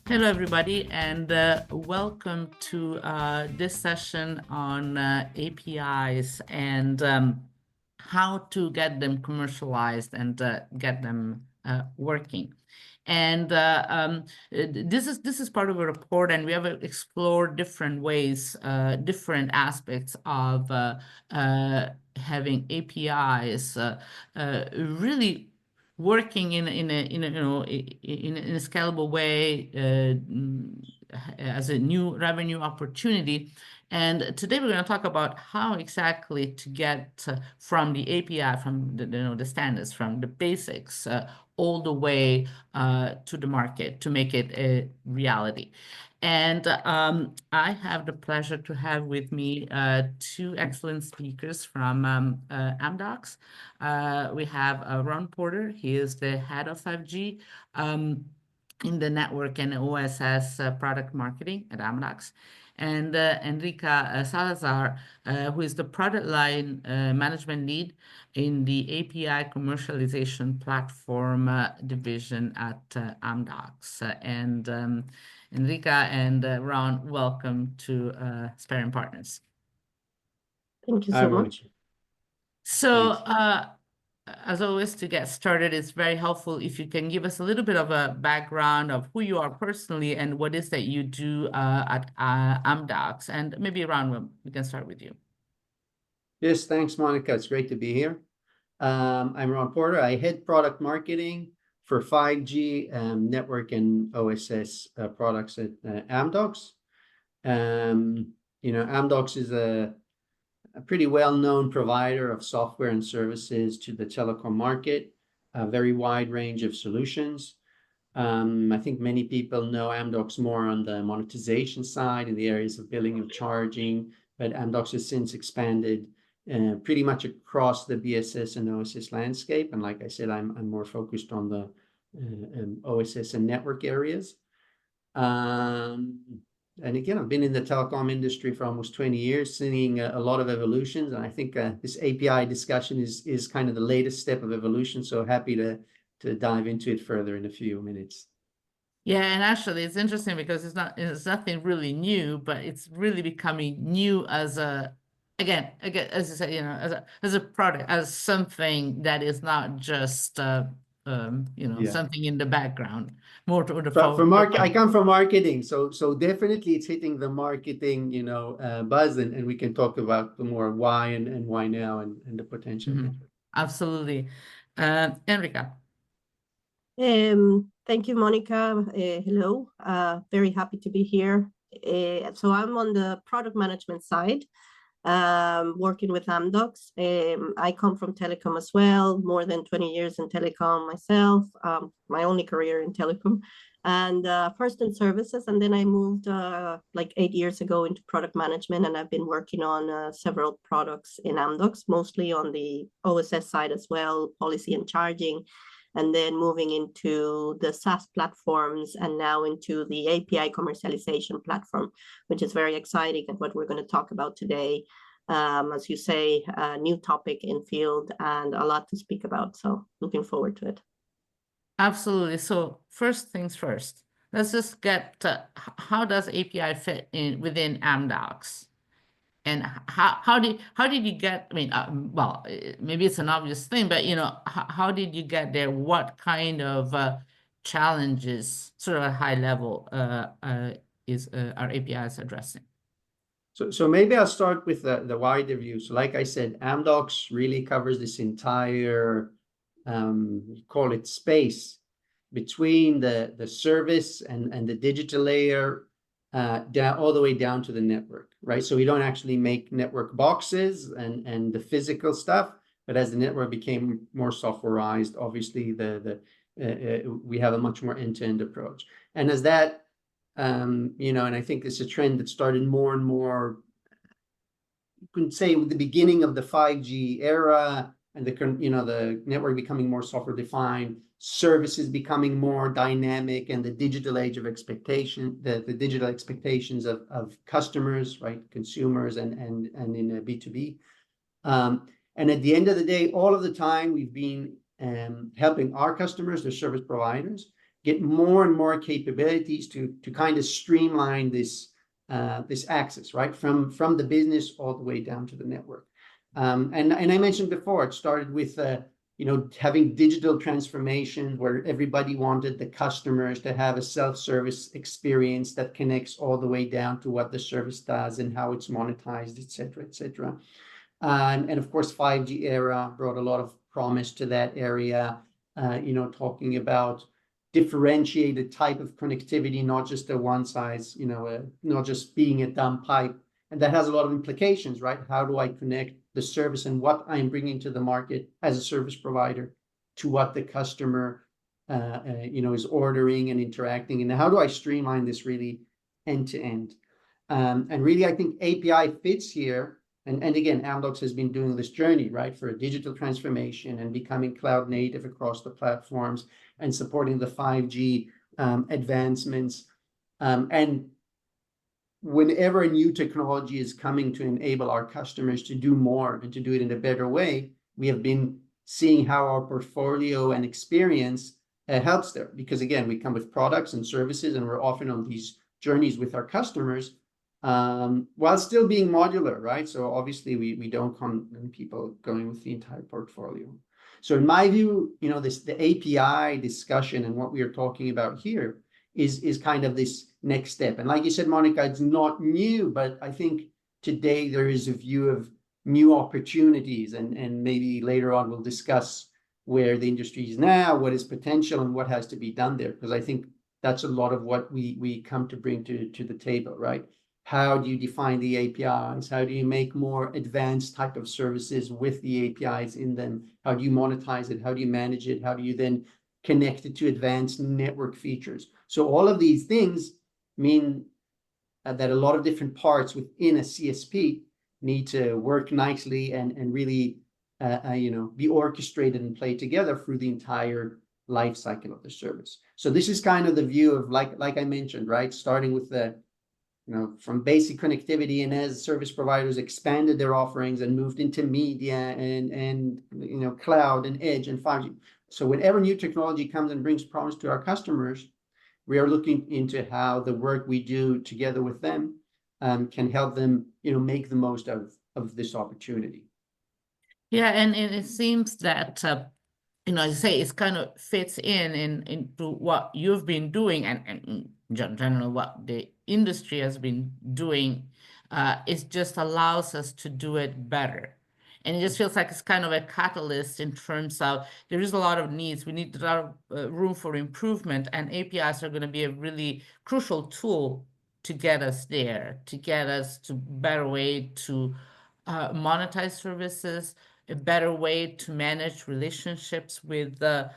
Hello, everybody, and welcome to this session on APIs and how to get them commercialized and get them working. And this is part of a report, and we have explored different ways, different aspects of having APIs really working in a scalable way as a new revenue opportunity. And today we're going to talk about how exactly to get from the API, from the standards, from the basics, all the way to the market to make it a reality. And I have the pleasure to have with me two excellent speakers from Amdocs. We have Ron Porter. He is the head of 5G in the network and OSS Product Marketing at Amdocs. And Enri-k Salazar, who is the product line management lead in the API commercialization platform division at Amdocs. And Enri-k and Ron, welcome to Sparring Partners. Thank you so much. So, as always, to get started, it's very helpful if you can give us a little bit of a background of who you are personally and what is that you do at Amdocs. And maybe, Ron, we can start with you. Yes, thanks, Monica. It's great to be here. I'm Ron Porter. I head product marketing for 5G network and OSS products at Amdocs. Amdocs is a pretty well-known provider of software and services to the telecom market, a very wide range of solutions. I think many people know Amdocs more on the monetization side in the areas of billing and charging, but Amdocs has since expanded pretty much across the BSS and OSS landscape. And like I said, I'm more focused on the OSS and network areas. And again, I've been in the telecom industry for almost 20 years, seeing a lot of evolutions. And I think this API discussion is kind of the latest step of evolution. So happy to dive into it further in a few minutes. Yeah, and actually it's interesting because it's nothing really new, but it's really becoming new as again, as you said, as a product, as something that is not just something in the background, more to the I come from marketing, so definitely it's hitting the marketing buzz, and we can talk about the more why and why now and the potential. Absolutely. Enri-k. Thank you, Monica. Hello, very happy to be here. So I'm on the product management side, working with Amdocs. I come from telecom as well, more than 20 years in telecom myself, my only career in telecom, and first in services, and then I moved like 8 years ago into product management, and I've been working on several products in Amdocs, mostly on the OSS side as well, policy and charging, and then moving into the SaaS platforms and now into the API commercialization platform, which is very exciting and what we're going to talk about today. As you say, a new topic in field and a lot to speak about. So looking forward to it. Absolutely. So first things first, let's just get how does API fit in within Amdocs? And how did you get, I mean, well, maybe it's an obvious thing, but, how did you get there? What kind of challenges, sort of a high level, is our APIs addressing? So maybe I'll start with the wider view. So like I said, Amdocs really covers this entire, call it space, between the service and the digital layer, down all the way down to the network, right? So we don't actually make network boxes and the physical stuff, but as the network became more softwareized, obviously we have a much more end-to-end approach. And as that, and I think it's a trend that started more and more, you can say with the beginning of the 5G era and the network becoming more software defined, services becoming more dynamic, and the digital age of expectation, the digital expectations of customers, right, consumers, and in a B2B. And at the end of the day, all of the time we've been helping our customers, the service providers, get more and more capabilities to kind of streamline this access, right? From the business all the way down to the network. And I mentioned before, it started with having digital transformation where everybody wanted the customers to have a self-service experience that connects all the way down to what the service does and how it's monetized, et cetera, et cetera. And of course, 5G era brought a lot of promise to that area, talking about differentiated type of connectivity, not just a one size, not just being a dumb pipe. And that has a lot of implications, right? How do I connect the service and what I'm bringing to the market as a service provider to what the customer, is ordering and interacting? And how do I streamline this really end to end? And really, I think API fits here. And again, Amdocs has been doing this journey, right, for a digital transformation and becoming cloud native across the platforms and supporting the 5G advancements. And whenever a new technology is coming to enable our customers to do more and to do it in a better way, we have been seeing how our portfolio and experience helps there. Because again, we come with products and services, and we're often on these journeys with our customers, while still being modular, right? So obviously we don't come people going with the entire portfolio. So in my view, the API discussion and what we are talking about here is kind of this next step. And like you said, Monica, it's not new, but I think today there is a view of new opportunities, and maybe later on we'll discuss where the industry is now, what is potential, and what has to be done there, because I think that's a lot of what we come to bring to the table, right? How do you define the APIs? How do you make more advanced type of services with the APIs in them? How do you monetize it? How do you manage it? How do you then connect it to advanced network features? So all of these things mean that a lot of different parts within a CSP need to work nicely and really be orchestrated and play together through the entire life cycle of the service. So this is kind of the view of, like I mentioned, right? Starting with the from basic connectivity, and as service providers expanded their offerings and moved into media and cloud and edge and 5G. So whenever new technology comes and brings promise to our customers, we are looking into how the work we do together with them can help them, make the most of this opportunity. Yeah, and it seems that as I say, it kind of fits into what you've been doing, and in general what the industry has been doing. It just allows us to do it better. And it just feels like it's kind of a catalyst in terms of there is a lot of needs. We need a lot of room for improvement, and APIs are going to be a really crucial tool to get us there, to get us to better way to monetize services, a better way to manage relationships with the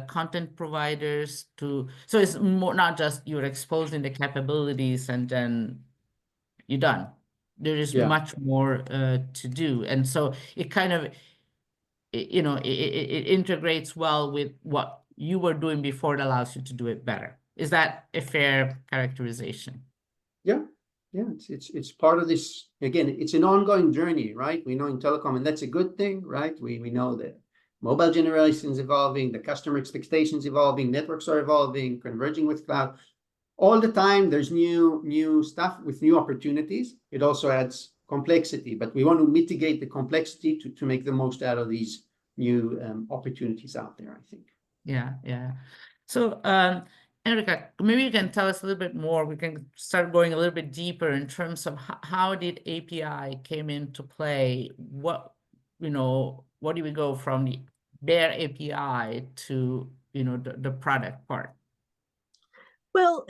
content providers. So it's more not just you're exposing the capabilities and then you're done. There is much more to do, and so it kind of it integrates well with what you were doing before. It allows you to do it better. Is that a fair characterization? Yeah, it's part of this. Again, it's an ongoing journey, right? We know in telecom, and that's a good thing, right? We know that mobile generation is evolving, the customer expectations evolving, networks are evolving, converging with cloud. All the time, there's new stuff with new opportunities. It also adds complexity, but we want to mitigate the complexity to make the most out of these new opportunities out there, I think. Yeah. So, Enri-k, maybe you can tell us a little bit more. We can start going a little bit deeper in terms of how did API came into play? What do we go from the bare API to the product part? Well,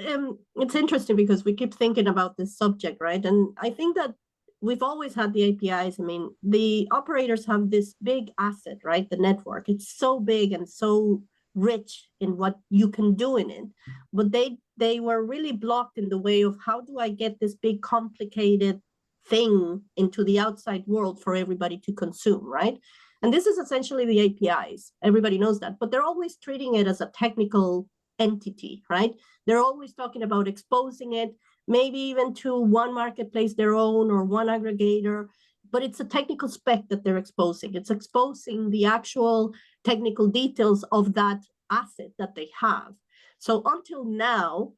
it's interesting because we keep thinking about this subject, right? And I think that we've always had the APIs. I mean, the operators have this big asset, right? The network. It's so big and so rich in what you can do in it. But they were really blocked in the way of how do I get this big complicated thing into the outside world for everybody to consume, right? And this is essentially the APIs. Everybody knows that, but they're always treating it as a technical entity, right? They're always talking about exposing it, maybe even to one marketplace, their own, or one aggregator, but it's a technical spec that they're exposing. It's exposing the actual technical details of that asset that they have. So until now,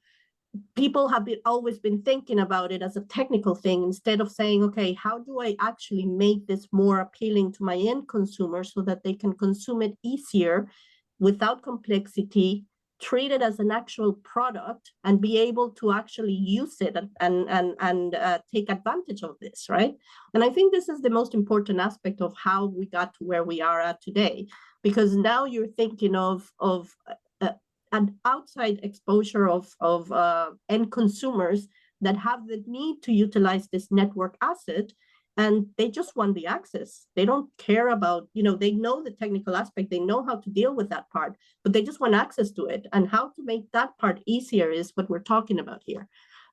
people have always been thinking about it as a technical thing instead of saying, okay, how do I actually make this more appealing to my end consumer so that they can consume it easier without complexity, treat it as an actual product, and be able to actually use it and take advantage of this, right? And I think this is the most important aspect of how we got to where we are at today, because now you're thinking of an outside exposure of end consumers that have the need to utilize this network asset, and they just want the access. They don't care about, they know the technical aspect, they know how to deal with that part, but they just want access to it. And how to make that part easier is what we're talking about here.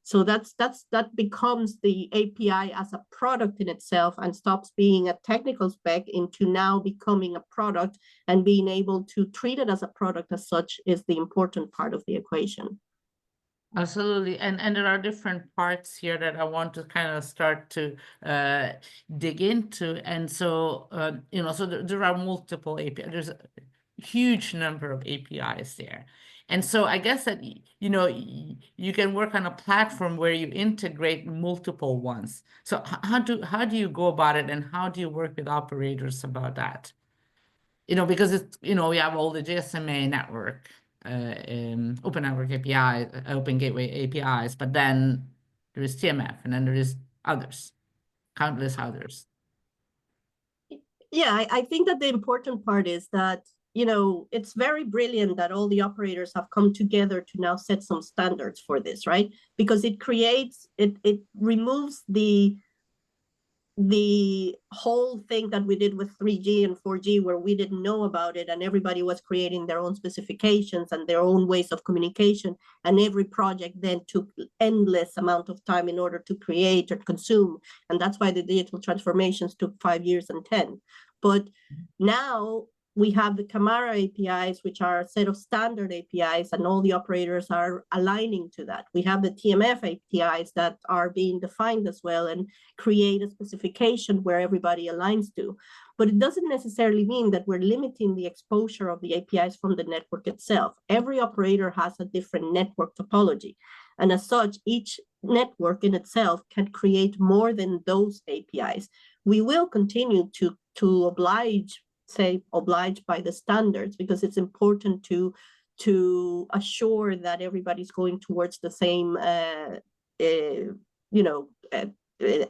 So that becomes the API as a product in itself and stops being a technical spec into now becoming a product, and being able to treat it as a product as such is the important part of the equation. Absolutely. And there are different parts here that I want to kind of start to dig into. And so, so there are multiple APIs. There's a huge number of APIs there. And so I guess that, you can work on a platform where you integrate multiple ones. So how do you go about it, and how do you work with operators about that? Because it's, we have all the GSMA network, Open Network API, Open Gateway APIs, but then there is TMF, and then there is others, countless others. Yeah, I think that the important part is that, it's very brilliant that all the operators have come together to now set some standards for this, right? Because it removes the whole thing that we did with 3G and 4G, where we didn't know about it and everybody was creating their own specifications and their own ways of communication, and every project then took endless amount of time in order to create or consume. And that's why the digital transformations took 5 years and 10. But now we have the Camara APIs, which are a set of standard APIs, and all the operators are aligning to that. We have the TMF APIs that are being defined as well, and create a specification where everybody aligns to. But it doesn't necessarily mean that we're limiting the exposure of the APIs from the network itself. Every operator has a different network topology. And as such, each network in itself can create more than those APIs. We will continue to oblige by the standards, because it's important to assure that everybody's going towards the same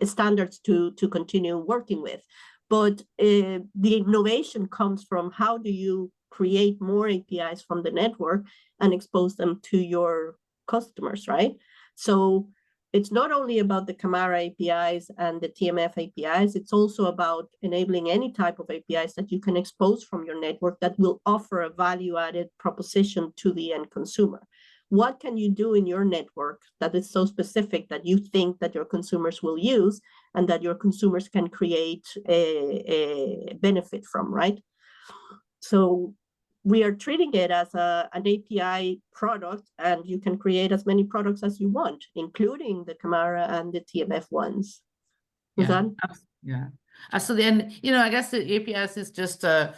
standards to continue working with. But the innovation comes from how do you create more APIs from the network and expose them to your customers, right? So it's not only about the Camara APIs and the TMF APIs, it's also about enabling any type of APIs that you can expose from your network that will offer a value-added proposition to the end consumer. What can you do in your network that is so specific that you think that your consumers will use and that your consumers can create a benefit from, right? So we are treating it as an API product, and you can create as many products as you want, including the Camara and the TMF ones. Yeah. So then, I guess the APIs is just the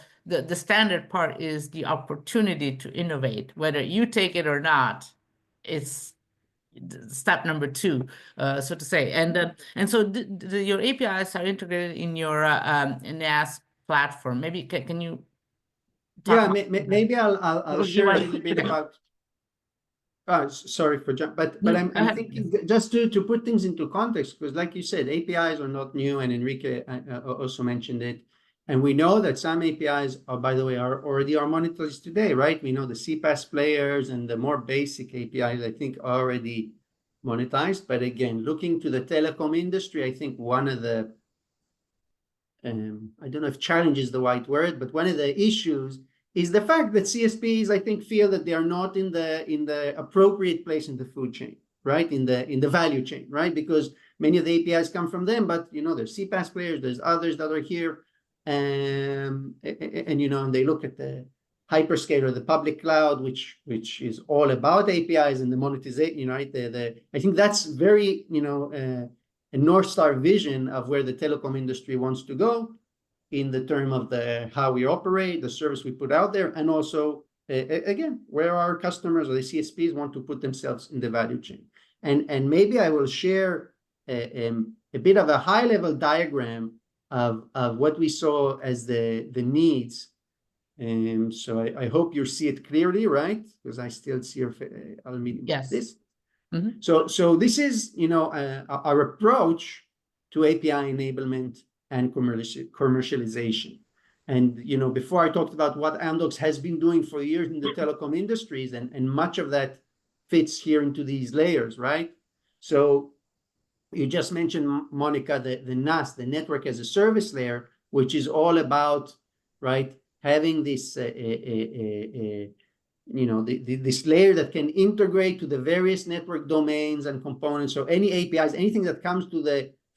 standard part is the opportunity to innovate. Whether you take it or not, it's step number 2, so to say. And so your APIs are integrated in your NaaS platform. Maybe can you? Maybe I'll share a little bit about. Sorry for jump, but I'm thinking just to put things into context, because like you said, APIs are not new, and Enrique also mentioned it, and we know that some APIs are, by the way, are monetized today, right? We know the CPaaS players and the more basic APIs, I think, are already monetized. But again, looking to the telecom industry, I think one of the I don't know if challenge is the right word, but one of the issues is the fact that CSPs, I think, feel that they are not in the appropriate place in the food chain, right? In the value chain, right? Because many of the APIs come from them, but there's CPaaS players, there's others that are here, and they look at the hyperscaler, the public cloud, which is all about APIs and the monetization, right? I think that's very a North Star vision of where the telecom industry wants to go, in the term of how we operate, the service we put out there, and also again, where our customers or the CSPs want to put themselves in the value chain. And maybe I will share a bit of a high-level diagram of what we saw as the needs. So I hope you see it clearly, right? Because I still see your other meeting. Yes. This. Mm-hmm. So this is, our approach to API enablement and commercialization. And, before I talked about what Amdocs has been doing for years in the telecom industries, and much of that fits here into these layers, right? So you just mentioned, Monica, the NaaS, the network as a service layer, which is all about, right, having this, this layer that can integrate to the various network domains and components. So any APIs, anything that comes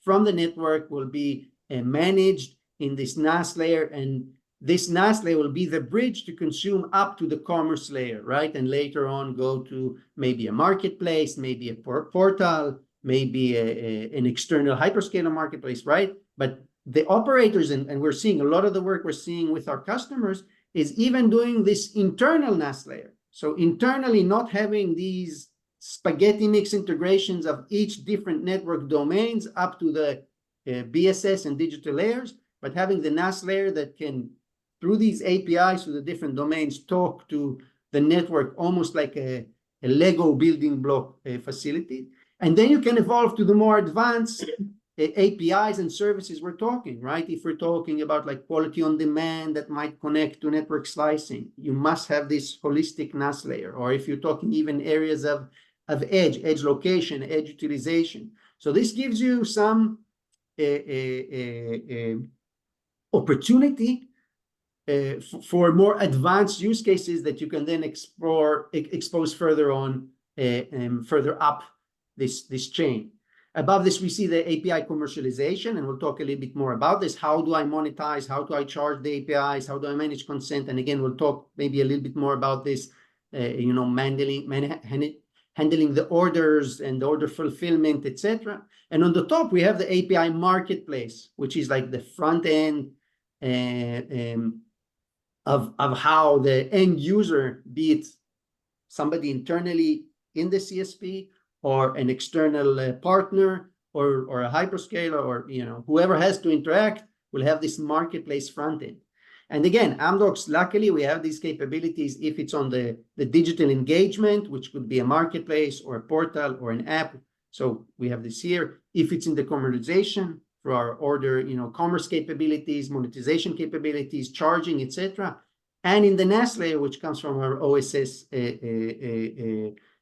from the network will be managed in this NaaS layer, and this NaaS layer will be the bridge to consume up to the commerce layer, right? And later on go to maybe a marketplace, maybe a portal, maybe an external hyperscaler marketplace, right? But the operators, and we're seeing a lot of the work we're seeing with our customers, is even doing this internal NaaS layer. So internally, not having these spaghetti mix integrations of each different network domains up to the BSS and digital layers, but having the NaaS layer that can, through these APIs to the different domains, talk to the network almost like a Lego building block facility. And then you can evolve to the more advanced APIs and services we're talking, right? If we're talking about like quality on demand that might connect to network slicing, you must have this holistic NaaS layer. Or if you're talking even areas of edge location, edge utilization. So this gives you some opportunity for more advanced use cases that you can then expose further on, further up this chain. Above this, we see the API commercialization, and we'll talk a little bit more about this. How do I monetize? How do I charge the APIs? How do I manage consent? And again, we'll talk maybe a little bit more about this, handling the orders and the order fulfillment, etc. And on the top, we have the API marketplace, which is like the front end of how the end user, be it somebody internally in the CSP, or an external partner, or a hyperscaler, or whoever has to interact, will have this marketplace front end. And again, Amdocs, luckily, we have these capabilities if it's on the digital engagement, which could be a marketplace or a portal or an app. So we have this here. If it's in the commercialization for our order, commerce capabilities, monetization capabilities, charging, etc. And in the NaaS layer, which comes from our OSS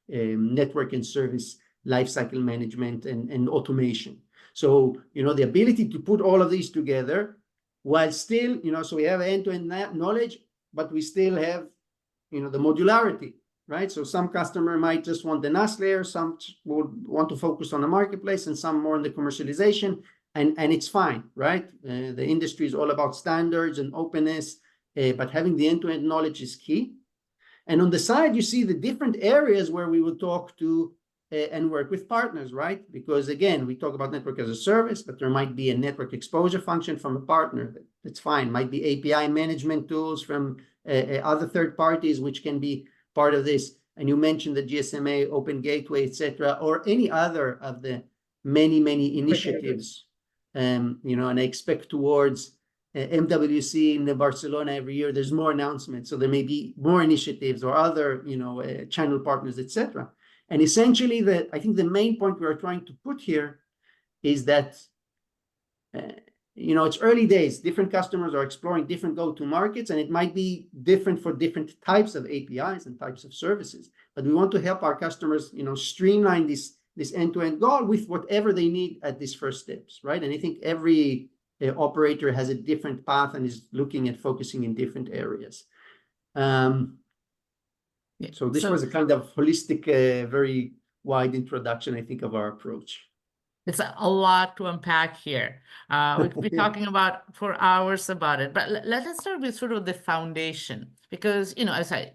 network and service lifecycle management and automation. So, the ability to put all of these together while still, so we have end-to-end knowledge, but we still have, the modularity, right? So some customer might just want the NaaS layer, some would want to focus on the marketplace, and some more on the commercialization, and it's fine, right? The industry is all about standards and openness, but having the end-to-end knowledge is key. And on the side, you see the different areas where we would talk to and work with partners, right? Because again, we talk about network as a service, but there might be a network exposure function from a partner. That's fine. Might be API management tools from other third parties, which can be part of this. And you mentioned the GSMA, Open Gateway, etc., or any other of the many initiatives. And I expect towards MWC in Barcelona every year, there's more announcements. So there may be more initiatives or other, channel partners, etc. And essentially, I think the main point we are trying to put here is that, it's early days. Different customers are exploring different go-to markets, and it might be different for different types of APIs and types of services. But we want to help our customers, streamline this end-to-end goal with whatever they need at these first steps, right? And I think every operator has a different path and is looking at focusing in different areas. So this was a kind of holistic, very wide introduction, I think, of our approach. It's a lot to unpack here. We could be talking about for hours about it, but let us start with sort of the foundation, because, as I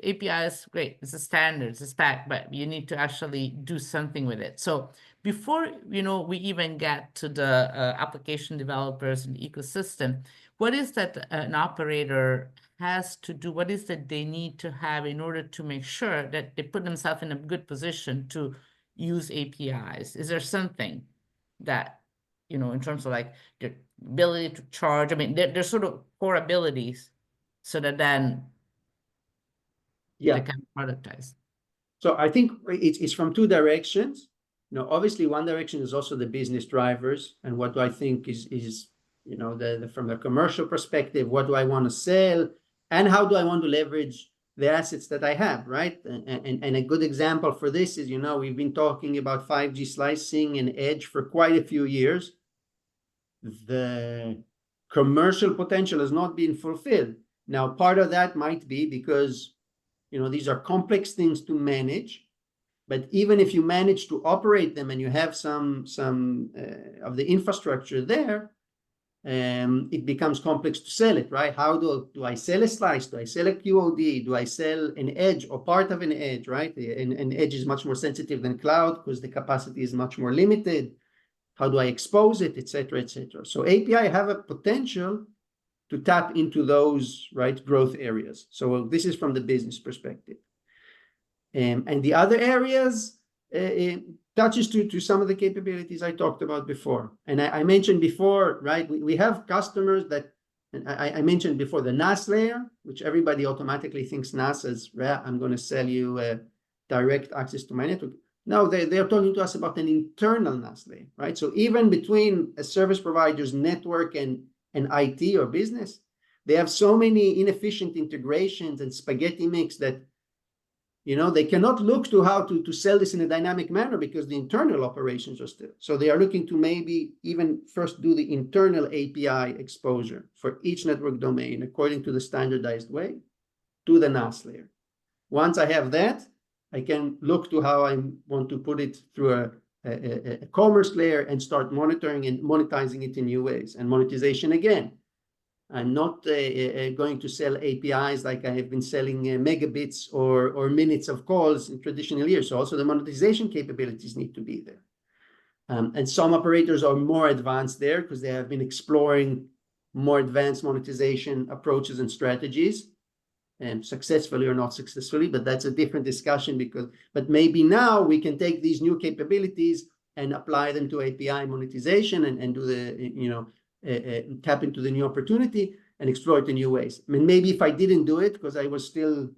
API is great. It's a standard, it's a spec, but you need to actually do something with it. So before, we even get to the application developers and ecosystem, what is that an operator has to do, what is that they need to have in order to make sure that they put themselves in a good position to use APIs? Is there something that, in terms of like their ability to charge? I mean, they're sort of core abilities so that then they can productize. So I think it's from two directions. Obviously one direction is also the business drivers, and what do I think is from the commercial perspective, what do I want to sell, and how do I want to leverage the assets that I have, right? And a good example for this is, we've been talking about 5G slicing and edge for quite a few years. The commercial potential has not been fulfilled. Now, part of that might be because, these are complex things to manage, but even if you manage to operate them and you have some of the infrastructure there, it becomes complex to sell it, right? How do I sell a slice? Do I sell a QOD? Do I sell an edge or part of an edge, right? An edge is much more sensitive than cloud because the capacity is much more limited. How do I expose it, et cetera, et cetera? So API have a potential to tap into those, right, growth areas. So this is from the business perspective. And the other areas touches to some of the capabilities I talked about before. And I mentioned before, right, we have customers that, and I mentioned before the NaaS layer, which everybody automatically thinks NaaS as, I'm going to sell you direct access to my network. No, they're talking to us about an internal NaaS layer, right? So even between a service provider's network and IT or business, they have so many inefficient integrations and spaghetti mix that they cannot look to how to sell this in a dynamic manner because the internal operations are still. So they are looking to maybe even first do the internal API exposure for each network domain according to the standardized way to the NaaS layer. Once I have that, I can look to how I want to put it through a commerce layer and start monitoring and monetizing it in new ways. And monetization again. I'm not going to sell APIs like I have been selling megabits or minutes of calls in traditional years. So also the monetization capabilities need to be there. And some operators are more advanced there because they have been exploring more advanced monetization approaches and strategies, and successfully or not successfully, but that's a different discussion but maybe now we can take these new capabilities and apply them to API monetization and do the, tap into the new opportunity and explore it in new ways. I mean, maybe if I didn't do it because I was still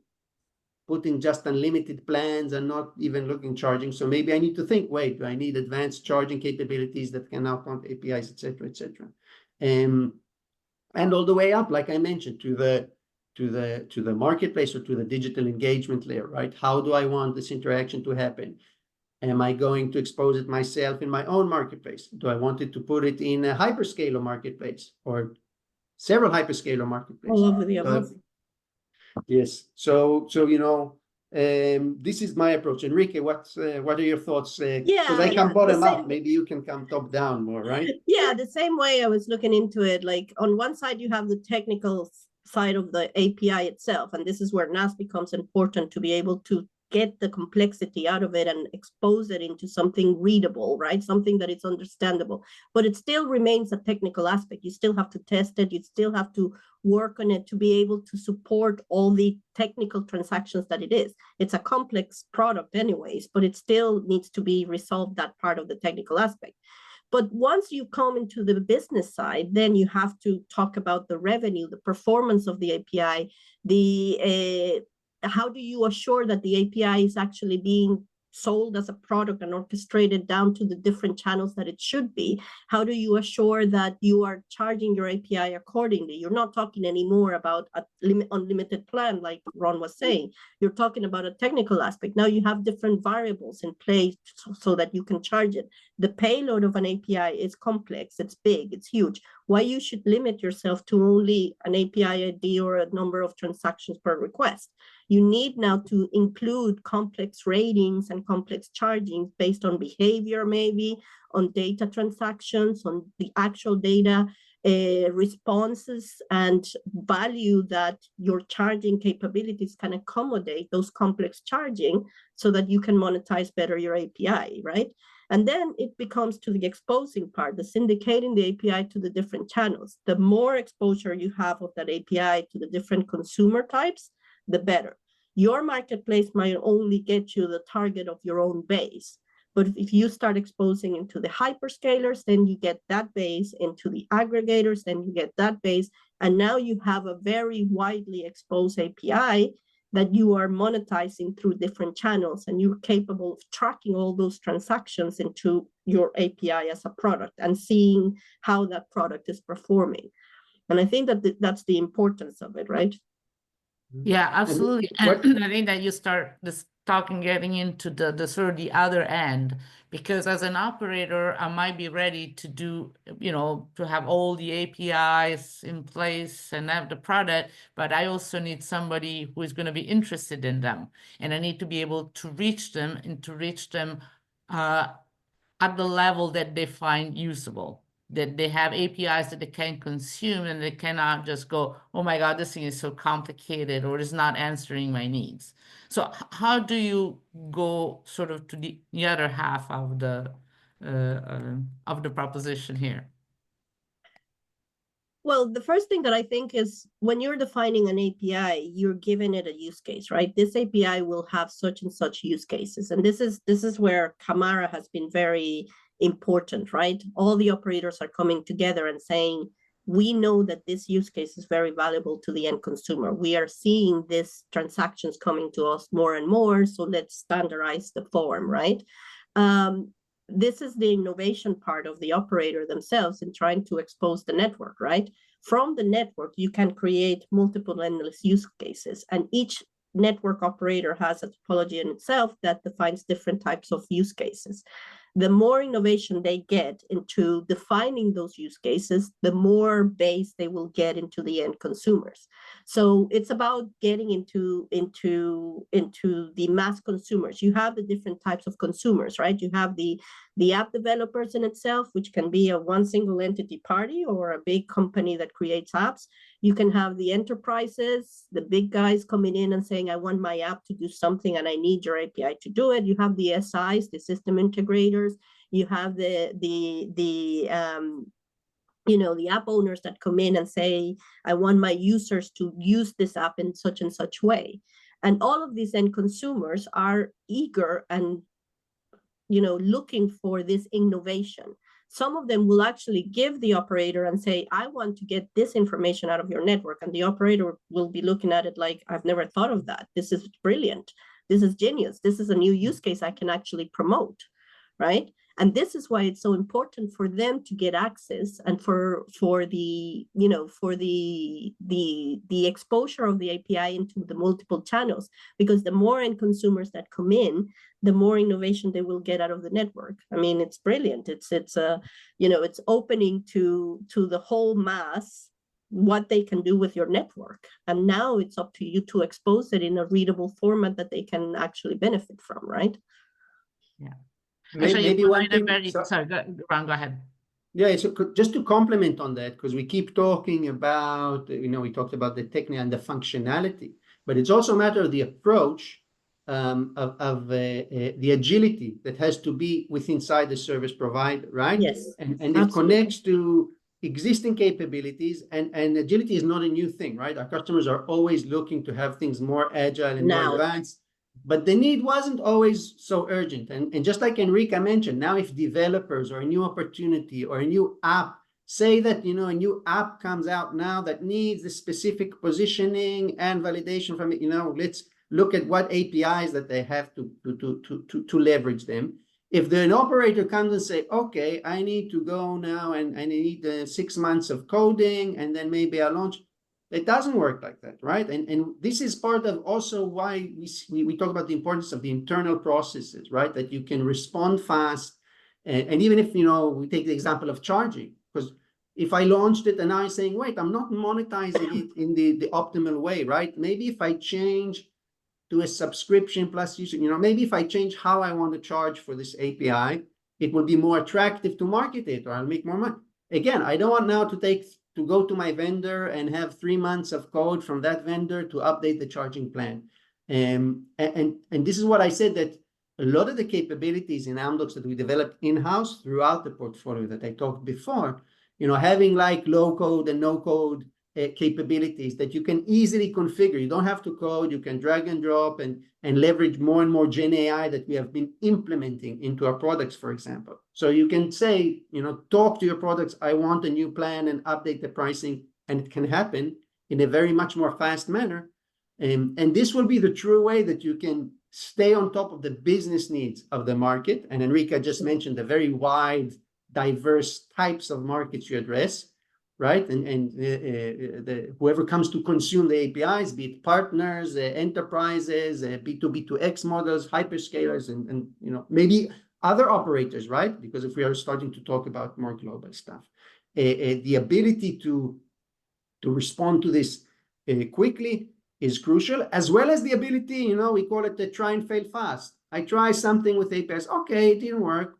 putting just unlimited plans and not even looking charging. So maybe I need to think, wait, do I need advanced charging capabilities that can now count APIs, et cetera, et cetera. And all the way up, like I mentioned, to the marketplace or to the digital engagement layer, right? How do I want this interaction to happen? Am I going to expose it myself in my own marketplace? Do I want it to put it in a hyperscaler marketplace or several hyperscaler marketplaces? All over the above. Yes. So this is my approach. Enrique, what are your thoughts? Because I come bottom up. Maybe you can come top down more, right? Yeah, the same way I was looking into it. Like on one side, you have the technical side of the API itself, and this is where NaaS becomes important to be able to get the complexity out of it and expose it into something readable, right? Something that is understandable, but it still remains a technical aspect. You still have to test it. You still have to work on it to be able to support all the technical transactions that it is. It's a complex product anyways, but it still needs to be resolved, that part of the technical aspect. But once you come into the business side, then you have to talk about the revenue, the performance of the API, how do you assure that the API is actually being sold as a product and orchestrated down to the different channels that it should be? How do you assure that you are charging your API accordingly? You're not talking anymore about a unlimited plan like Ron was saying. You're talking about a technical aspect. Now you have different variables in place so that you can charge it. The payload of an API is complex, it's big, it's huge. Why you should limit yourself to only an API ID or a number of transactions per request? You need now to include complex ratings and complex charging based on behavior, maybe on data transactions, on the actual data responses and value that your charging capabilities can accommodate those complex charging so that you can monetize better your API, right? And then it becomes to the exposing part, the syndicating the API to the different channels. The more exposure you have of that API to the different consumer types, the better. Your marketplace might only get you the target of your own base. But if you start exposing into the hyperscalers, then you get that base, into the aggregators, then you get that base. And now you have a very widely exposed API that you are monetizing through different channels, and you're capable of tracking all those transactions into your API as a product and seeing how that product is performing. And I think that that's the importance of it, right? Yeah, absolutely. What- And I think that you start this talking, getting into the sort of the other end, because as an operator, I might be ready to do, to have all the APIs in place and have the product, but I also need somebody who is going to be interested in them. And I need to be able to reach them and to reach them at the level that they find usable, that they have APIs that they can consume and they cannot just go, oh my God, this thing is so complicated or is not answering my needs. So how do you go sort of to the other half of the proposition here? Well, the first thing that I think is when you're defining an API, you're giving it a use case, right? This API will have such and such use cases. And this is where Camara has been very important, right? All the operators are coming together and saying, we know that this use case is very valuable to the end consumer. We are seeing these transactions coming to us more and more, so let's standardize the form, right? This is the innovation part of the operator themselves in trying to expose the network, right? From the network, you can create multiple endless use cases, and each network operator has a topology in itself that defines different types of use cases. The more innovation they get into defining those use cases, the more base they will get into the end consumers. So it's about getting into the mass consumers. You have the different types of consumers, right? You have the app developers in itself, which can be a one single entity party or a big company that creates apps. You can have the enterprises, the big guys coming in and saying, I want my app to do something and I need your API to do it. You have the SIs, the system integrators. You have the app owners that come in and say, I want my users to use this app in such and such way. And all of these end consumers are eager and looking for this innovation. Some of them will actually give the operator and say, I want to get this information out of your network. And the operator will be looking at it like, I've never thought of that. This is brilliant. This is genius. This is a new use case I can actually promote, right? And this is why it's so important for them to get access and for the exposure of the API into the multiple channels, because the more end consumers that come in, the more innovation they will get out of the network. I mean, it's brilliant. It's opening to the whole mass what they can do with your network. And now it's up to you to expose it in a readable format that they can actually benefit from, right? Yeah. Maybe one thing. Sorry, Ron, go ahead. Yeah, so just to complement on that, because we keep talking about, we talked about the technique and the functionality, but it's also a matter of the approach of the agility that has to be inside the service provider, right? Yes, and it connects to existing capabilities, and agility is not a new thing, right? Our customers are always looking to have things more agile and more advanced. But the need wasn't always so urgent. And just like Enrique mentioned, now if developers or a new opportunity or a new app say that, a new app comes out now that needs the specific positioning and validation from it, let's look at what APIs that they have to leverage them. If an operator comes and say, okay, I need to go now and I need 6 months of coding and then maybe I'll launch. It doesn't work like that, right? And this is part of also why we talk about the importance of the internal processes, right? That you can respond fast. And even if, we take the example of charging, because if I launched it and now I'm saying, wait, I'm not monetizing it in the optimal way, right? Maybe if I change to a subscription plus usage, maybe if I change how I want to charge for this API, it will be more attractive to market it, or I'll make more money. Again, I don't want now to go to my vendor and have 3 months of code from that vendor to update the charging plan. And this is what I said, that a lot of the capabilities in Amdocs that we developed in-house throughout the portfolio that I talked before, having like low code and no code capabilities that you can easily configure. You don't have to code, you can drag and drop and leverage more and more Gen AI that we have been implementing into our products, for example. So you can say, talk to your products, I want a new plan, and update the pricing, and it can happen in a very much more fast manner. And this will be the true way that you can stay on top of the business needs of the market. And Enri-k just mentioned the very wide, diverse types of markets you address, right? And whoever comes to consume the APIs, be it partners, enterprises, B2B2X models, hyperscalers, and maybe other operators, right? Because if we are starting to talk about more global stuff, the ability to respond to this quickly is crucial, as well as the ability, we call it the try and fail fast. I try something with APIs, okay, it didn't work.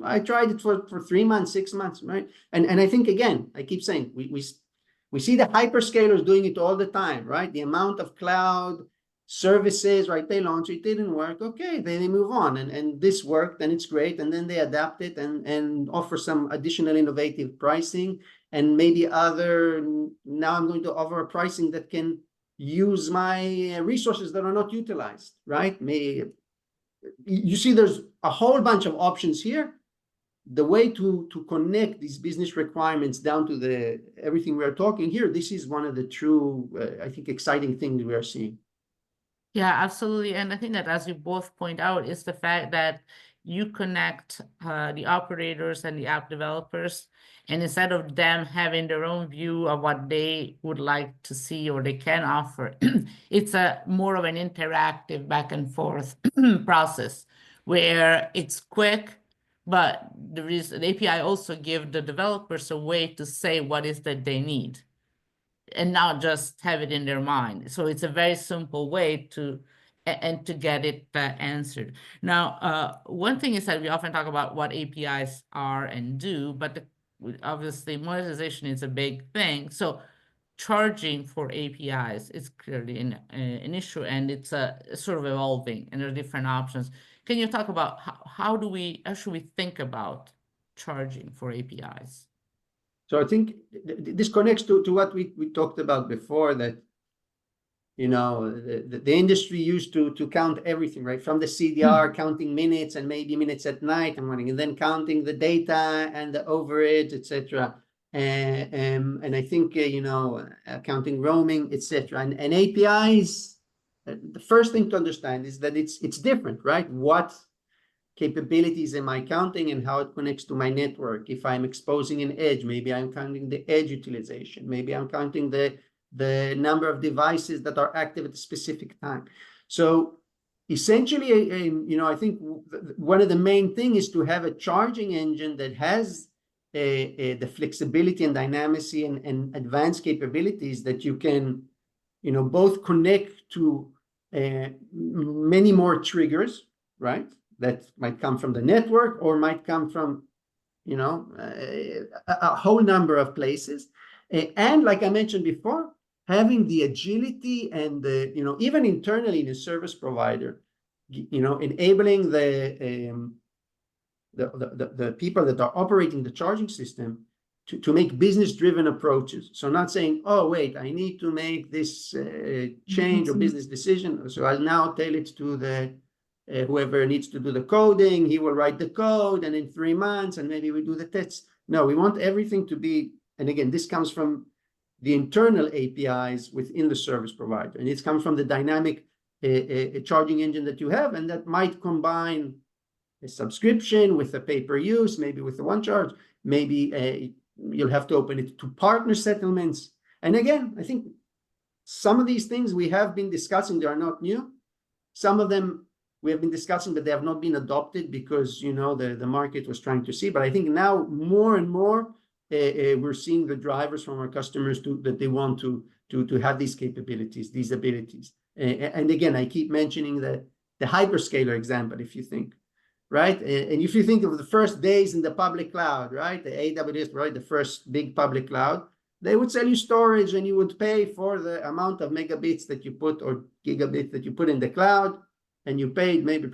I tried it for 3 months, 6 months, right? And I think, again, I keep saying, we see the hyperscalers doing it all the time, right? The amount of cloud services, right? They launch, it didn't work. Okay, then they move on, and this worked, and it's great. And then they adapt it and offer some additional innovative pricing, and maybe now I'm going to offer a pricing that can use my resources that are not utilized, right? You see, there's a whole bunch of options here. The way to connect these business requirements down to everything we are talking here, this is one of the true, I think, exciting things we are seeing. Yeah, absolutely. And I think that, as you both point out, is the fact that you connect the operators and the app developers, and instead of them having their own view of what they would like to see or they can offer, it's a more of an interactive back and forth process where it's quick, but the API also give the developers a way to say what is that they need, and not just have it in their mind. So it's a very simple way to get it answered. Now, one thing is that we often talk about what APIs are and do, but obviously monetization is a big thing. So charging for APIs is clearly an issue, and it's sort of evolving, and there are different options. Can you talk about how should we think about charging for APIs? So I think this connects to what we talked about before, that the industry used to count everything, right? From the CDR, counting minutes and maybe minutes at night and morning, and then counting the data and the overage, etc. And I think counting roaming, etc. And APIs, the first thing to understand is that it's different, right? What capabilities am I counting and how it connects to my network? If I'm exposing an edge, maybe I'm counting the edge utilization. Maybe I'm counting the number of devices that are active at a specific time. So essentially, I think one of the main things is to have a charging engine that has the flexibility and dynamicy and advanced capabilities that you can, both connect to many more triggers, right? That might come from the network or might come from, a whole number of places. And like I mentioned before, having the agility and even internally in a service provider, enabling the people that are operating the charging system to make business-driven approaches. So not saying, oh, wait, I need to make this change or business decision, so I'll now tell it to whoever needs to do the coding, he will write the code, and in 3 months, and maybe we do the tests. No, we want everything to be, and again, this comes from the internal APIs within the service provider, and it's come from the dynamic charging engine that you have, and that might combine a subscription with a pay-per-use, maybe with the one charge, maybe you'll have to open it to partner settlements. And again, I think some of these things we have been discussing, they are not new. Some of them we have been discussing, but they have not been adopted because, the market was trying to see. But I think now more and more, we're seeing the drivers from our customers that they want to have these capabilities, these abilities. And again, I keep mentioning the hyperscaler example, if you think, right? And if you think of the first days in the public cloud, right? The AWS, right? The first big public cloud, they would sell you storage and you would pay for the amount of megabits that you put or gigabits that you put in the cloud. And you paid maybe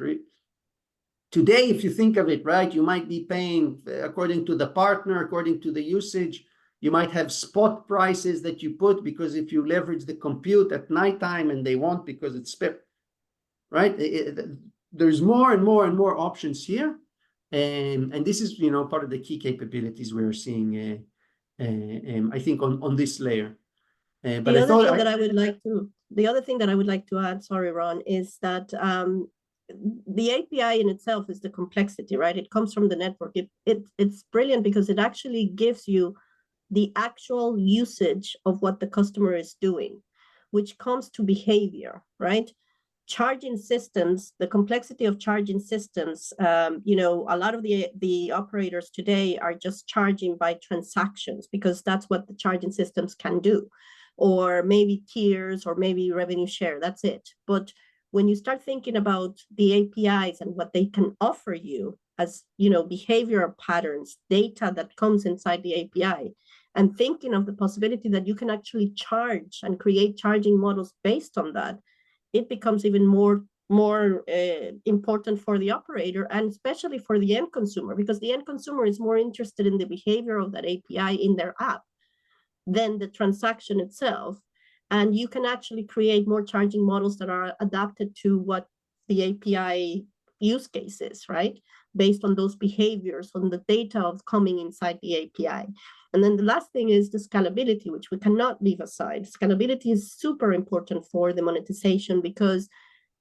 today, if you think of it, right, you might be paying according to the partner, according to the usage. You might have spot prices that you put because if you leverage the compute at nighttime and they want because it's spare, right? There's more and more and more options here. And this is, part of the key capabilities we're seeing, I think, on this layer. But The I other thought thing that I would like to, the other thing that I would like to add, sorry, Ron, is that the API in itself is the complexity, right? It comes from the network. It's brilliant because it actually gives you the actual usage of what the customer is doing, which comes to behavior, right? Charging systems, the complexity of charging systems, a lot of the operators today are just charging by transactions because that's what the charging systems can do, or maybe tiers, or maybe revenue share, that's it. But when you start thinking about the APIs and what they can offer you as, behavioral patterns, data that comes inside the API, and thinking of the possibility that you can actually charge and create charging models based on that, it becomes even more important for the operator, and especially for the end consumer, because the end consumer is more interested in the behavior of that API in their app than the transaction itself. And you can actually create more charging models that are adapted to what the API use cases, right? Based on those behaviors, on the data of coming inside the API. And then the last thing is the scalability, which we cannot leave aside. Scalability is super important for the monetization because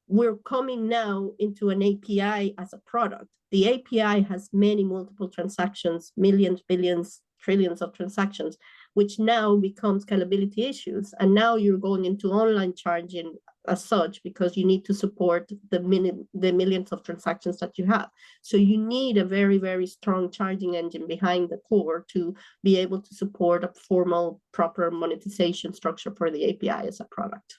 we're coming now into an API as a product. The API has many multiple transactions, millions, billions, trillions of transactions, which now becomes scalability issues. And now you're going into online charging as such, because you need to support the millions of transactions that you have. So you need a very, very strong charging engine behind the core to be able to support a formal, proper monetization structure for the API as a product.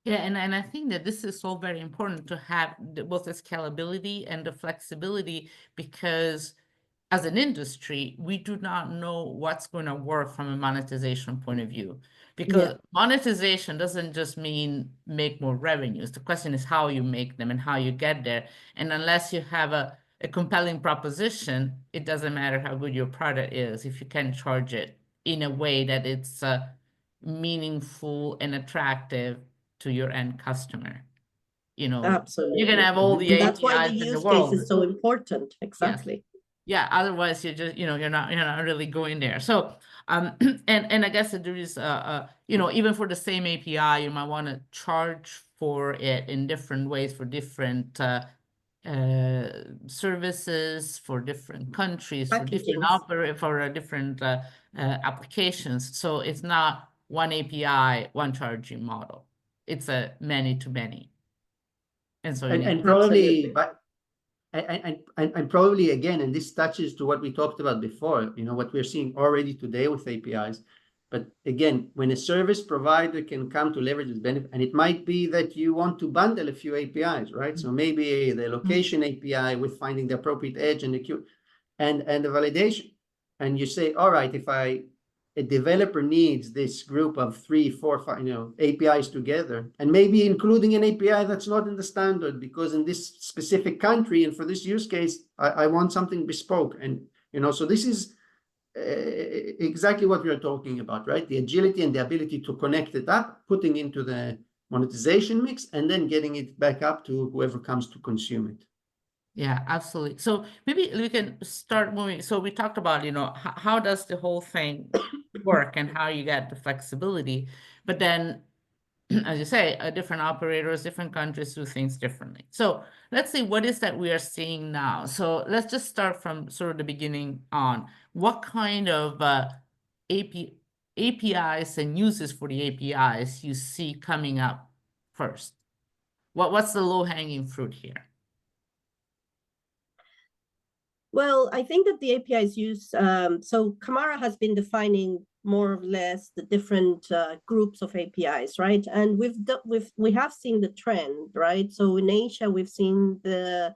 Yeah, and I think that this is all very important to have both the scalability and the flexibility, because as an industry, we do not know what's going to work from a monetization point of view, because monetization doesn't just mean make more revenues. The question is how you make them and how you get there. And unless you have a compelling proposition, it doesn't matter how good your product is if you can charge it in a way that it's meaningful and attractive to your end customer. Absolutely. You can have all the And that's why the APIs in the use world. case is so important. Exactly. Yes. Yeah, otherwise you're just, you're not really going there. So, and I guess that there is, even for the same API, you might want to charge for it in different ways for different services, for different countries, for different applications. So it's not one API, one charging model. It's a many to many. And so and probably, but and probably again, and this touches to what we talked about before, what we're seeing already today with APIs. But again, when a service provider can come to leverage this benefit, and it might be that you want to bundle a few APIs, right? So maybe the location API with finding the appropriate edge and the queue and the validation. And you say, all right, if a developer needs this group of 3, 4, 5, APIs together, and maybe including an API that's not in the standard, because in this specific country and for this use case, I want something bespoke. And, so this is exactly what we are talking about, right? The agility and the ability to connect it up, putting into the monetization mix, and then getting it back up to whoever comes to consume it. Yeah, absolutely. So maybe we can start moving. So we talked about, how does the whole thing work and how you get the flexibility. But then, as you say, different operators, different countries do things differently. So let's see, what is that we are seeing now? So let's just start from sort of the beginning on. What kind of APIs and uses for the APIs you see coming up first? What's the low-hanging fruit here? Well, I think that the APIs use, so Kamara has been defining more or less the different groups of APIs, right? And we have seen the trend, right? So in Asia, we've seen the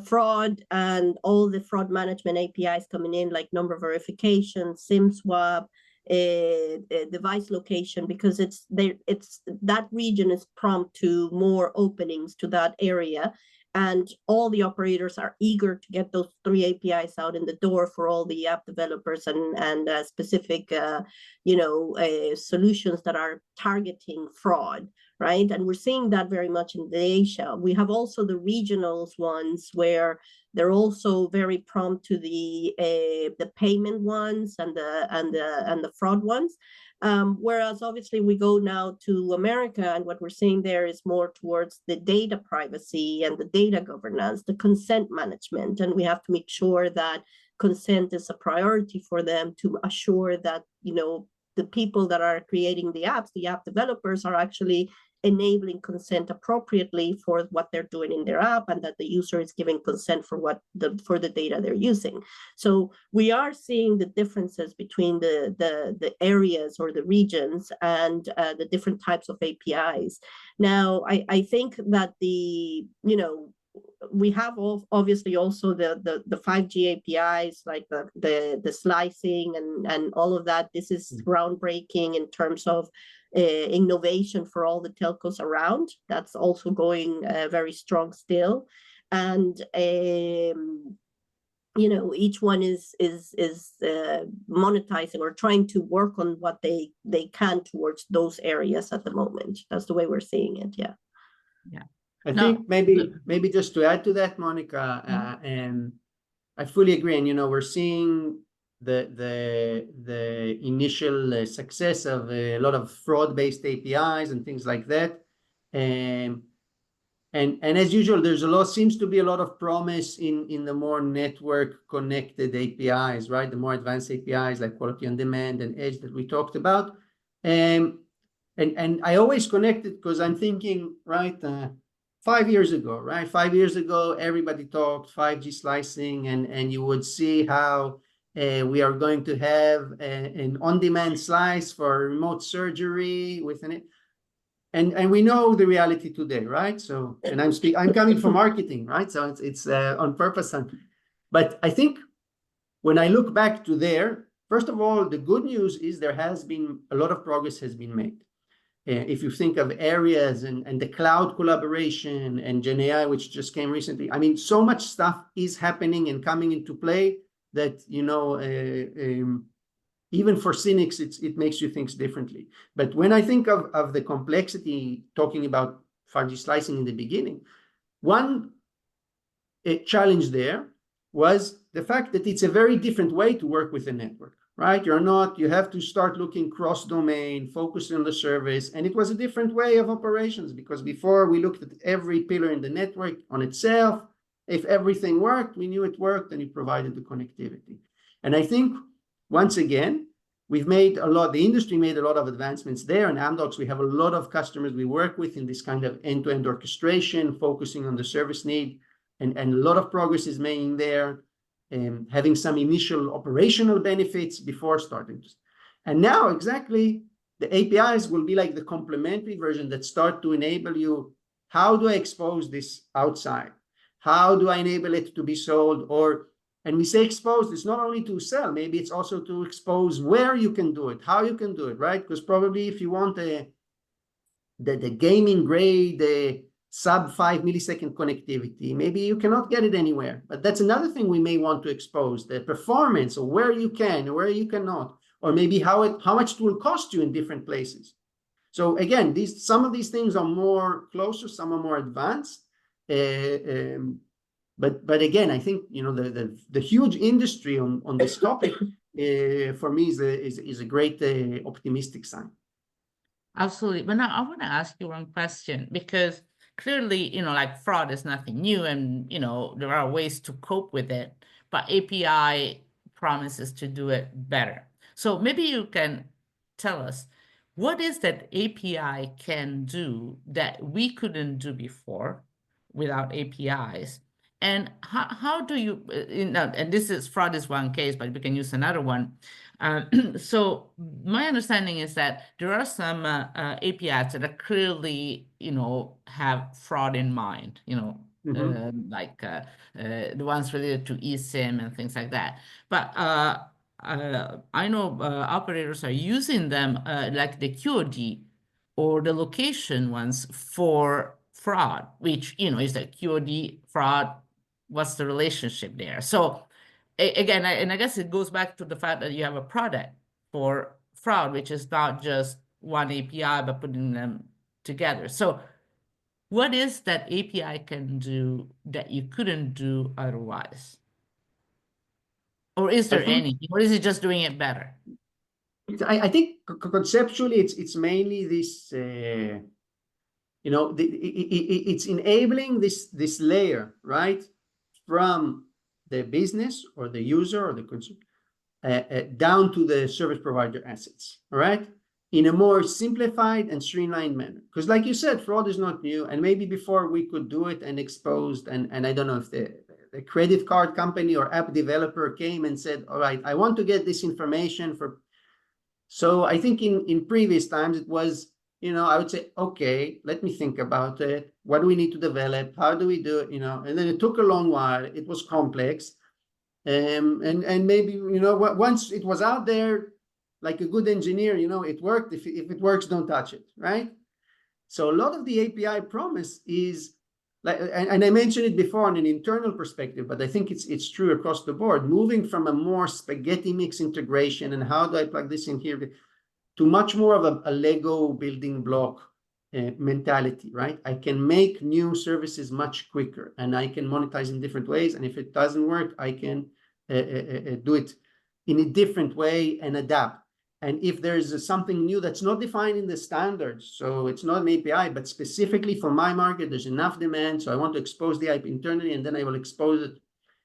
fraud and all the fraud management APIs coming in, like number verification, SIM swap, device location, because it's that region is prompt to more openings to that area. and all the operators are eager to get those 3 APIs out in the door for all the app developers and specific solutions that are targeting fraud, right? And we're seeing that very much in Asia. We have also the regionals ones where they're also very prompt to the payment ones and the fraud ones. Whereas obviously we go now to America, and what we're seeing there is more towards the data privacy and the data governance, the consent management, and we have to make sure that consent is a priority for them to assure that the people that are creating the apps, the app developers, are actually enabling consent appropriately for what they're doing in their app, and that the user is giving consent for the data they're using. So we are seeing the differences between the areas or the regions and the different types of APIs. Now, I think that we have obviously also the 5G APIs, like the slicing and all of that. This is groundbreaking in terms of innovation for all the telcos around. That's also going very strong still, and each one is monetizing or trying to work on what they can towards those areas at the moment. That's the way we're seeing it. Yeah. I think maybe just to add to that, Monica, and I fully agree. And we're seeing the initial success of a lot of fraud-based APIs and things like that. And as usual, seems to be a lot of promise in the more network connected APIs, right? The more advanced APIs like quality on demand and edge that we talked about. And I always connect it because I'm thinking, right, 5 years ago, right? 5 years ago, everybody talked 5G slicing, and you would see how we are going to have an on-demand slice for remote surgery within it. And we know the reality today, right? So, and I'm coming from marketing, right? So it's on purpose. But I think when I look back to there, first of all, the good news is there has been a lot of progress has been made. If you think of areas and the cloud collaboration and Gen AI, which just came recently, I mean, so much stuff is happening and coming into play that, even for cynics, it makes you think differently. But when I think of the complexity, talking about 5G slicing in the beginning, one challenge there was the fact that it's a very different way to work with a network. Right? You have to start looking cross-domain, focus on the service. And it was a different way of operations, because before we looked at every pillar in the network on itself. If everything worked, we knew it worked, and it provided the connectivity. And I think, once again, the industry made a lot of advancements there. And Amdocs, we have a lot of customers we work with in this kind of end-to-end orchestration, focusing on the service need. And a lot of progress is made there. Having some initial operational benefits before starting. And now exactly the APIs will be like the complementary version that start to enable you, how do I expose this outside? How do I enable it to be sold? And we say exposed, it's not only to sell, maybe it's also to expose where you can do it, how you can do it, right? Because probably if you want the gaming grade, sub 5 millisecond connectivity, maybe you cannot get it anywhere. But that's another thing we may want to expose, the performance, or where you can or where you cannot, or maybe how much it will cost you in different places. So again, some of these things are more closer, some are more advanced. But again, I think the huge industry on this topic for me is a great optimistic sign. Absolutely. But now I want to ask you one question, because clearly, like fraud is nothing new, and, there are ways to cope with it, but API promises to do it better. So maybe you can tell us, what is that API can do that we couldn't do before without APIs? And how do you, and fraud is one case, but we can use another one. So my understanding is that there are some APIs that are clearly, have fraud in mind, like the ones related to eSIM and things like that. But I know operators are using them, like the QoD or the location ones, for fraud, which, is the QoD fraud. What's the relationship there? So again, and I guess it goes back to the fact that you have a product for fraud, which is not just one API, but putting them together. So what is that API can do that you couldn't do otherwise? Or is there any? Or is it just doing it better? I think conceptually it's mainly this, it's enabling this layer, right, from the business or the user or the consumer down to the service provider assets, all right, in a more simplified and streamlined manner. Because like you said, fraud is not new, and maybe before we could do it and exposed, and I don't know if the credit card company or app developer came and said, all right, I want to get this information for. So I think in previous times it was, I would say, okay, let me think about it. What do we need to develop? How do we do it? And then it took a long while. It was complex. And maybe, once it was out there, like a good engineer, it worked. If it works, don't touch it, right? So a lot of the API promise is, like, and I mentioned it before on an internal perspective, but I think it's true across the board, moving from a more spaghetti mix integration and how do I plug this in here to much more of a Lego building block mentality, right? I can make new services much quicker and I can monetize in different ways. And if it doesn't work, I can do it in a different way and adapt. And if there's something new that's not defined in the standards, so it's not an API, but specifically for my market, there's enough demand. So I want to expose the IP internally, and then I will expose it.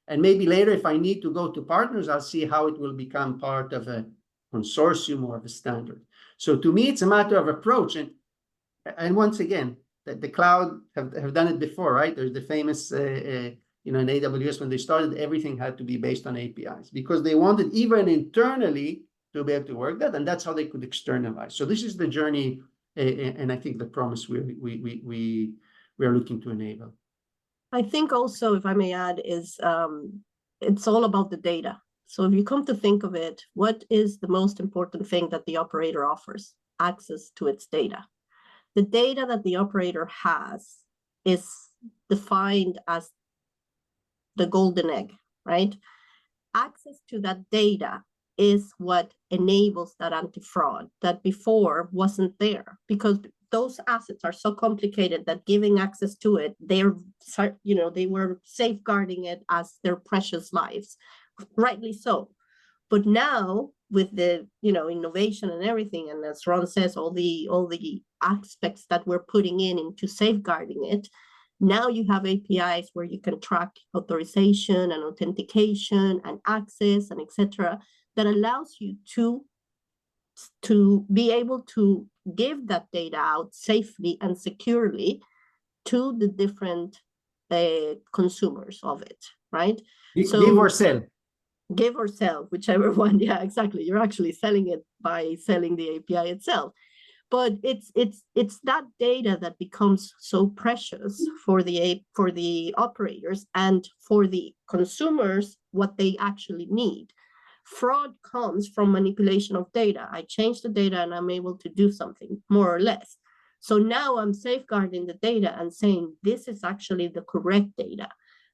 And maybe later, if I need to go to partners, I'll see how it will become part of a consortium or of a standard. So to me, it's a matter of approach. And once again, the cloud have done it before, right? There's the famous, in AWS, when they started, everything had to be based on APIs because they wanted even internally to be able to work that, and that's how they could externalize. So this is the journey, and I think the promise we are looking to enable. I think also, if I may add, is it's all about the data. So if you come to think of it, what is the most important thing that the operator offers? Access to its data. The data that the operator has is defined as the golden egg, right? Access to that data is what enables that anti-fraud that before wasn't there, because those assets are so complicated that giving access to it, they were safeguarding it as their precious lives, rightly so. But now with the innovation and everything, and as Ron says, all the aspects that we're putting into safeguarding it, now you have APIs where you can track authorization and authentication and access and etc. that allows you to be able to give that data out safely and securely to the different consumers of it, right? So give or sell. Give or sell, whichever one. Yeah, exactly. You're actually selling it by selling the API itself. But it's that data that becomes so precious for the operators and for the consumers, what they actually need. Fraud comes from manipulation of data. I change the data and I'm able to do something, more or less. So now I'm safeguarding the data and saying this is actually the correct data.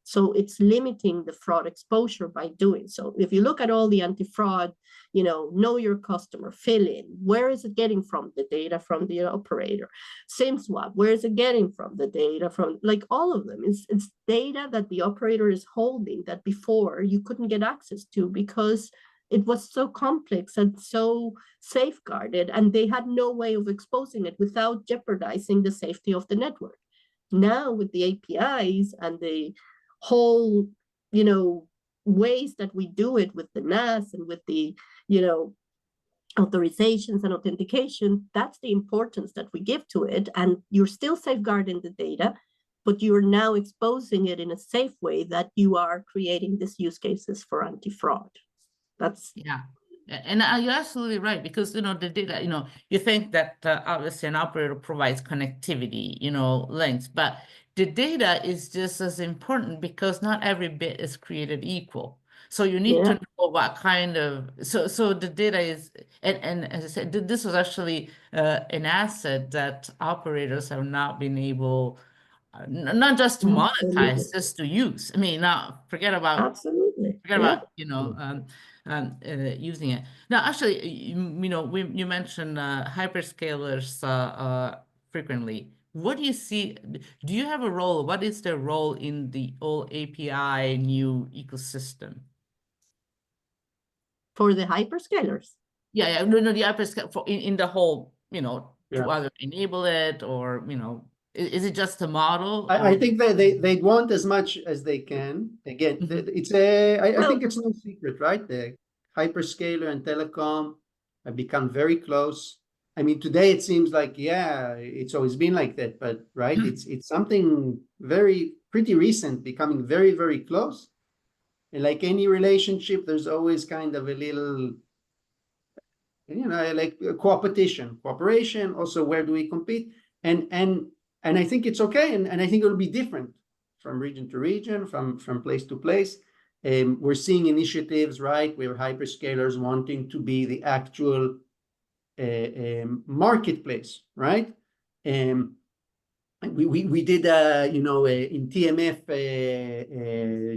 So it's limiting the fraud exposure by doing so. If you look at all the anti-fraud, know your customer, fill in, where is it getting from? The data from the operator. SIM swap, where is it getting from? The data from, like, all of them. It's data that the operator is holding that before you couldn't get access to because it was so complex and so safeguarded, and they had no way of exposing it without jeopardizing the safety of the network. Now with the APIs and the whole, ways that we do it with the NaaS and with the, authorizations and authentication, that's the importance that we give to it. And you're still safeguarding the data, but you're now exposing it in a safe way that you are creating these use cases for anti-fraud. That's and you're absolutely right, because the data, you think that obviously an operator provides connectivity, links, but the data is just as important because not every bit is created equal. So you need to know what kind of so the data is, and as I said, this was actually an asset that operators have not been able not just to monetize, Absolutely. just to use. I mean, now forget about Absolutely. Yeah. using it. Now, actually, you mentioned hyperscalers frequently. What do you see? Do you have a role? What is their role in the whole API new ecosystem? For the hyperscalers. Yeah, no, the hyperscale in the whole, to Yeah. either enable it or, is it just a model? I think that they'd want as much as they can. Again, I think it's no secret, right? The hyperscaler and telecom have become very close. I mean, today it seems like, yeah, it's always been like that, but right, it's something pretty recent, becoming very, very close. And like any relationship, there's always kind of a little, like cooperation. Also, where do we compete? And I think it's okay, and I think it'll be different from region to region, from place to place. We're seeing initiatives, right, where hyperscalers wanting to be the actual marketplace, right? We did in TMF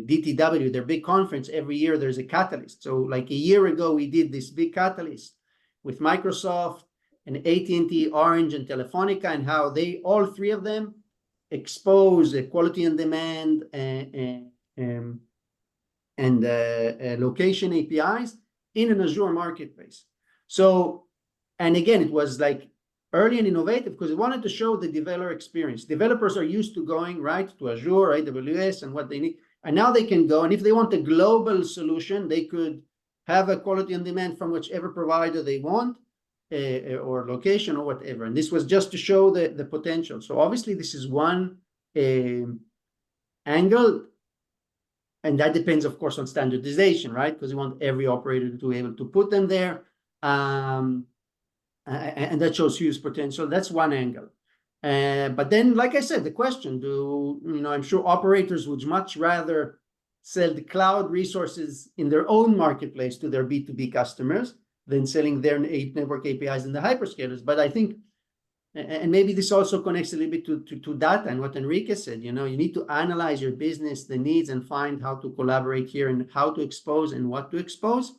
DTW, their big conference every year. There's a catalyst. So like a year ago, we did this big catalyst with Microsoft and AT&T, Orange, and Telefonica, and how they all three of them expose quality on demand and location APIs in an Azure marketplace. So, and again, it was like early and innovative because it wanted to show the developer experience. Developers are used to going right to Azure, AWS, and what they need. And now they can go, and if they want a global solution, they could have a quality on demand from whichever provider they want, or location or whatever. And this was just to show the potential. So obviously this is one angle, and that depends, of course, on standardization, right? Because you want every operator to be able to put them there. And that shows huge potential. That's one angle. But then, like I said, the question, I'm sure operators would much rather sell the cloud resources in their own marketplace to their B2B customers than selling their network APIs in the hyperscalers. But I think, and maybe this also connects a little bit to data and what Enrique said, you need to analyze your business, the needs, and find how to collaborate here and how to expose and what to expose.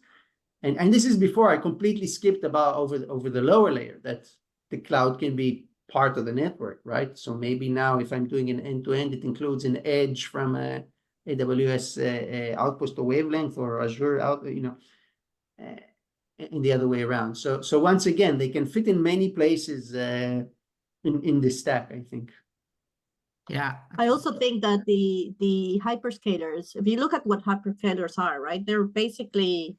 And this is before I completely skipped about over the lower layer, that the cloud can be part of the network, right? So maybe now if I'm doing an end-to-end, it includes an edge from a AWS outpost to wavelength or Azure out, and the other way around. So once again, they can fit in many places in this stack, I think. Yeah. I also think that the hyperscalers, if you look at what hyperscalers are, right, they're basically,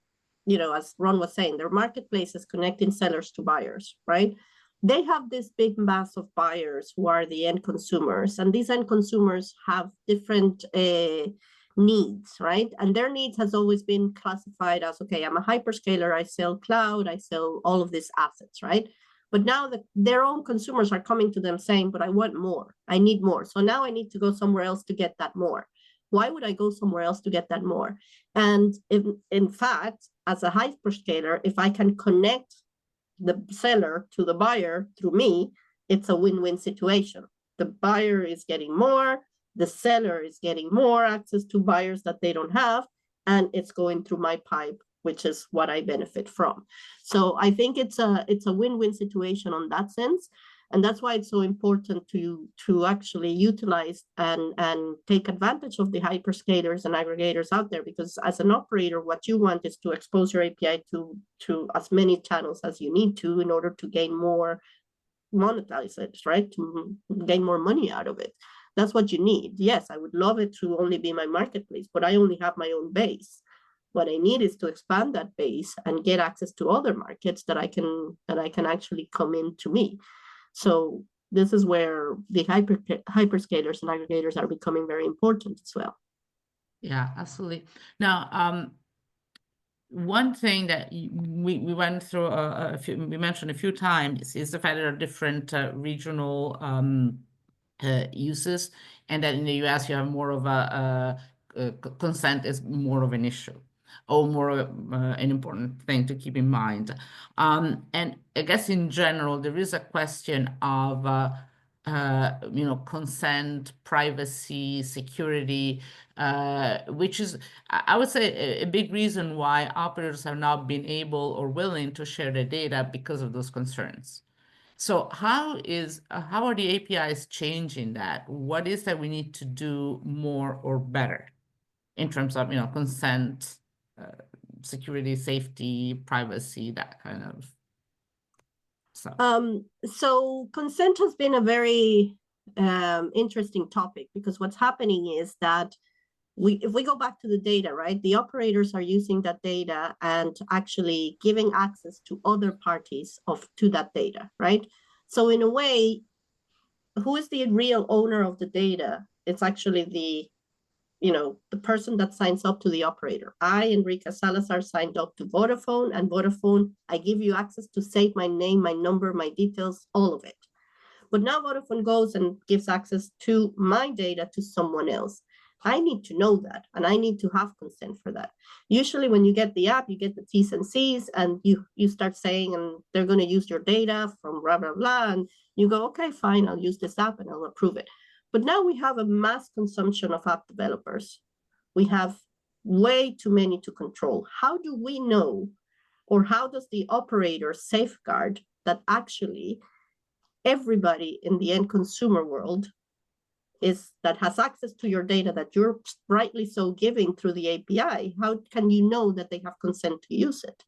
as Ron was saying, they're marketplaces connecting sellers to buyers, right? They have this big mass of buyers who are the end consumers, and these end consumers have different needs, right? And their needs has always been classified as, okay, I'm a hyperscaler, I sell cloud, I sell all of these assets, right? But now their own consumers are coming to them saying, but I want more, I need more. So now I need to go somewhere else to get that more. Why would I go somewhere else to get that more? And in fact, as a hyperscaler, if I can connect the seller to the buyer through me, it's a win-win situation. The buyer is getting more, the seller is getting more access to buyers that they don't have, and it's going through my pipe, which is what I benefit from. So I think it's a win-win situation on that sense. And that's why it's so important to actually utilize and take advantage of the hyperscalers and aggregators out there, because as an operator, what you want is to expose your API to as many channels as you need to in order to gain more, monetize it, right? To gain more money out of it. That's what you need. Yes, I would love it to only be my marketplace, but I only have my own base. What I need is to expand that base and get access to other markets that I can actually come into me. So this is where the hyperscalers and aggregators are becoming very important as well. Yeah, absolutely. Now, one thing that we went through we mentioned a few times is the fact that there are different regional uses, and that in the US you have more of consent is more of an issue, or more an important thing to keep in mind. And I guess in general, there is a question of consent, privacy, security, which is, I would say, a big reason why operators have not been able or willing to share their data because of those concerns. So how are the APIs changing that? What is that we need to do more or better in terms of, consent, security, safety, privacy, that kind of stuff? So consent has been a very interesting topic, because what's happening is that if we go back to the data, right, the operators are using that data and actually giving access to other parties to that data, right? So in a way, who is the real owner of the data? It's actually the person that signs up to the operator. Enri-k Salazar, signed up to Vodafone, and Vodafone, I give you access to save my name, my number, my details, all of it. But now Vodafone goes and gives access to my data to someone else. I need to know that, and I need to have consent for that. Usually when you get the app, you get the T's and C's, and you start saying, and they're going to use your data from blah, blah, blah, and you go, okay, fine, I'll use this app and I'll approve it. But now we have a mass consumption of app developers. We have way too many to control. How do we know, or how does the operator safeguard that actually everybody in the end consumer world that has access to your data that you're rightly so giving through the API? How can you know that they have consent to use it?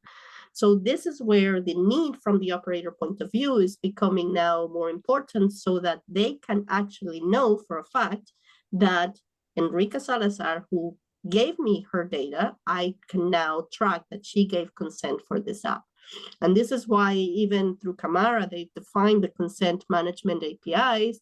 So this is where the need from the operator point of view is becoming now more important, so that they can actually know for a fact that Enri-k Salazar, who gave me her data, I can now track that she gave consent for this app. And this is why even through Camara, they defined the consent management APIs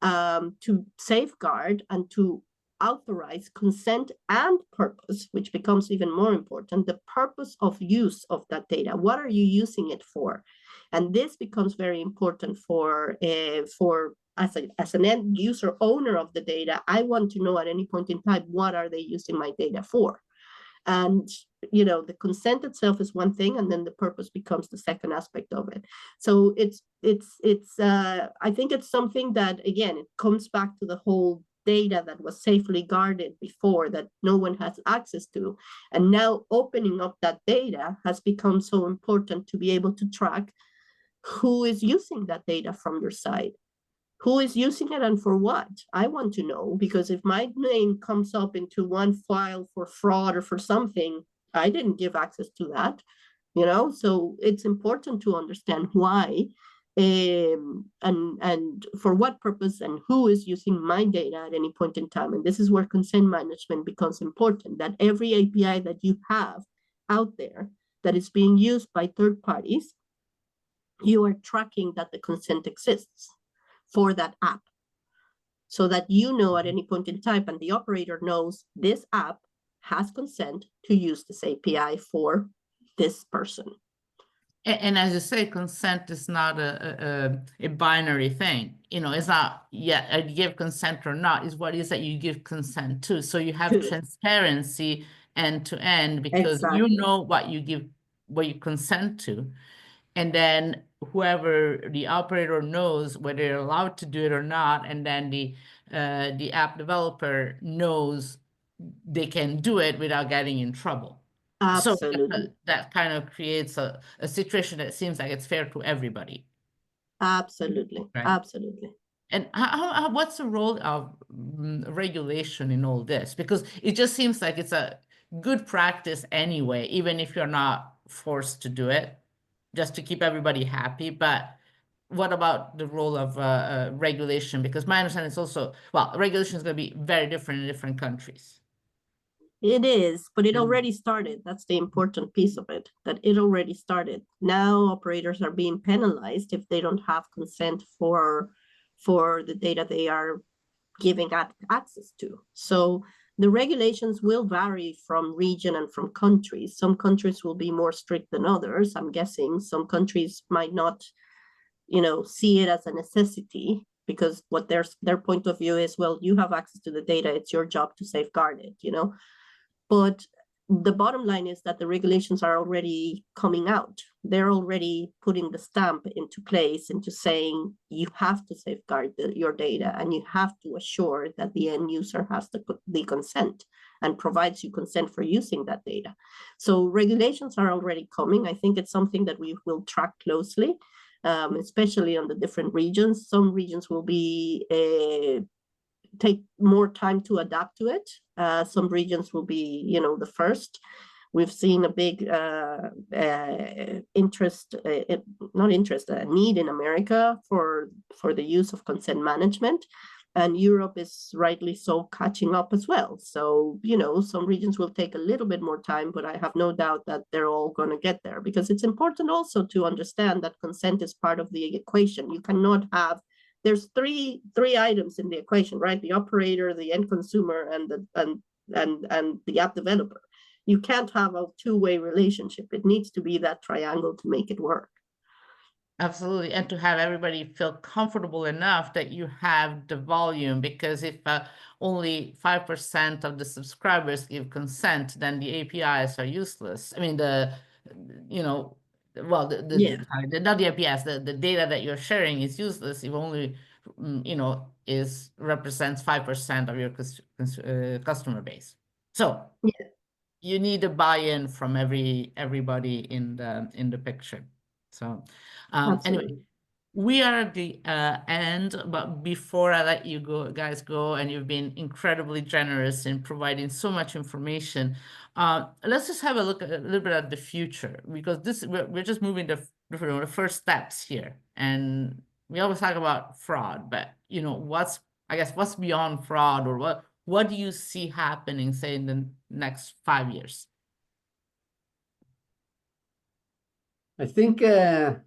to safeguard and to authorize consent and purpose, which becomes even more important, the purpose of use of that data. What are you using it for? And this becomes very important for as an end user owner of the data. I want to know at any point in time, what are they using my data for? And the consent itself is one thing, and then the purpose becomes the second aspect of it. So I think it's something that, again, it comes back to the whole data that was safely guarded before, that no one has access to, and now opening up that data has become so important to be able to track who is using that data from your side. Who is using it and for what? I want to know, because if my name comes up into one file for fraud or for something, I didn't give access to that, so it's important to understand why and for what purpose and who is using my data at any point in time. And this is where consent management becomes important, that every API that you have out there that is being used by third parties, you are tracking that the consent exists for that app, so that at any point in time, and the operator knows this app has consent to use this API for this person. And as you say, consent is not a binary thing. It's not, I give consent or not, is what is that you give consent to. So you have transparency end to end, because you know what you consent to. And then whoever the operator knows whether they're allowed to do it or not, and then the app developer knows they can do it without getting in trouble. Absolutely. So that kind of creates a situation that seems like it's fair to everybody. Absolutely, right? Absolutely. And what's the role of regulation in all this? Because it just seems like it's a good practice anyway, even if you're not forced to do it, just to keep everybody happy. But what about the role of regulation? Because my understanding is also, regulation is going to be very different in different countries. It is, but it already started. That's the important piece of it, that it already started. Now operators are being penalized if they don't have consent for the data they are giving access to. So the regulations will vary from region and from countries. Some countries will be more strict than others, I'm guessing. Some countries might not, see it as a necessity, because what their point of view is, well, you have access to the data, it's your job to safeguard it, But the bottom line is that the regulations are already coming out. They're already putting the stamp into place into saying you have to safeguard your data, and you have to assure that the end user has the consent and provides you consent for using that data. So regulations are already coming. I think it's something that we will track closely, especially on the different regions. Some regions will be take more time to adapt to it. Some regions will be, the first. We've seen a big need in America for the use of consent management, and Europe is rightly so catching up as well. So, some regions will take a little bit more time, but I have no doubt that they're all going to get there, because it's important also to understand that consent is part of the equation. You cannot have There's three items in the equation, right? The operator, the end consumer, and the app developer. You can't have a two-way relationship. It needs to be that triangle to make it work. Absolutely, and to have everybody feel comfortable enough that you have the volume, because if only 5% of the subscribers give consent, then the APIs are useless. I mean, well, not the APIs, the data that you're sharing is useless if only, represents 5% of your customer base. So you need a buy-in from everybody in the picture. So anyway, we are at the end, but before I let you guys go, and you've been incredibly generous in providing so much information, let's just have a look a little bit at the future, because we're just moving the first steps here, and we always talk about fraud, but what's beyond fraud, or what do you see happening, say, in the next 5 years? I think I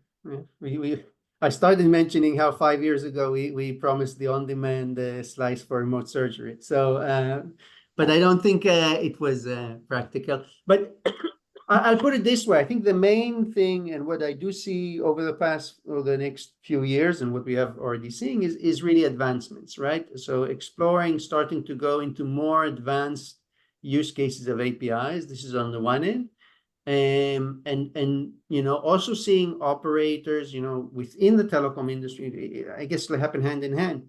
started mentioning how 5 years ago we promised the on-demand slice for remote surgery. So, but I don't think it was practical. But I'll put it this way: I think the main thing, and what I do see over the next few years, and what we have already seen, is really advancements, right? So exploring, starting to go into more advanced use cases of APIs. This is on the one end. And also seeing operators, within the telecom industry, I guess they happen hand in hand,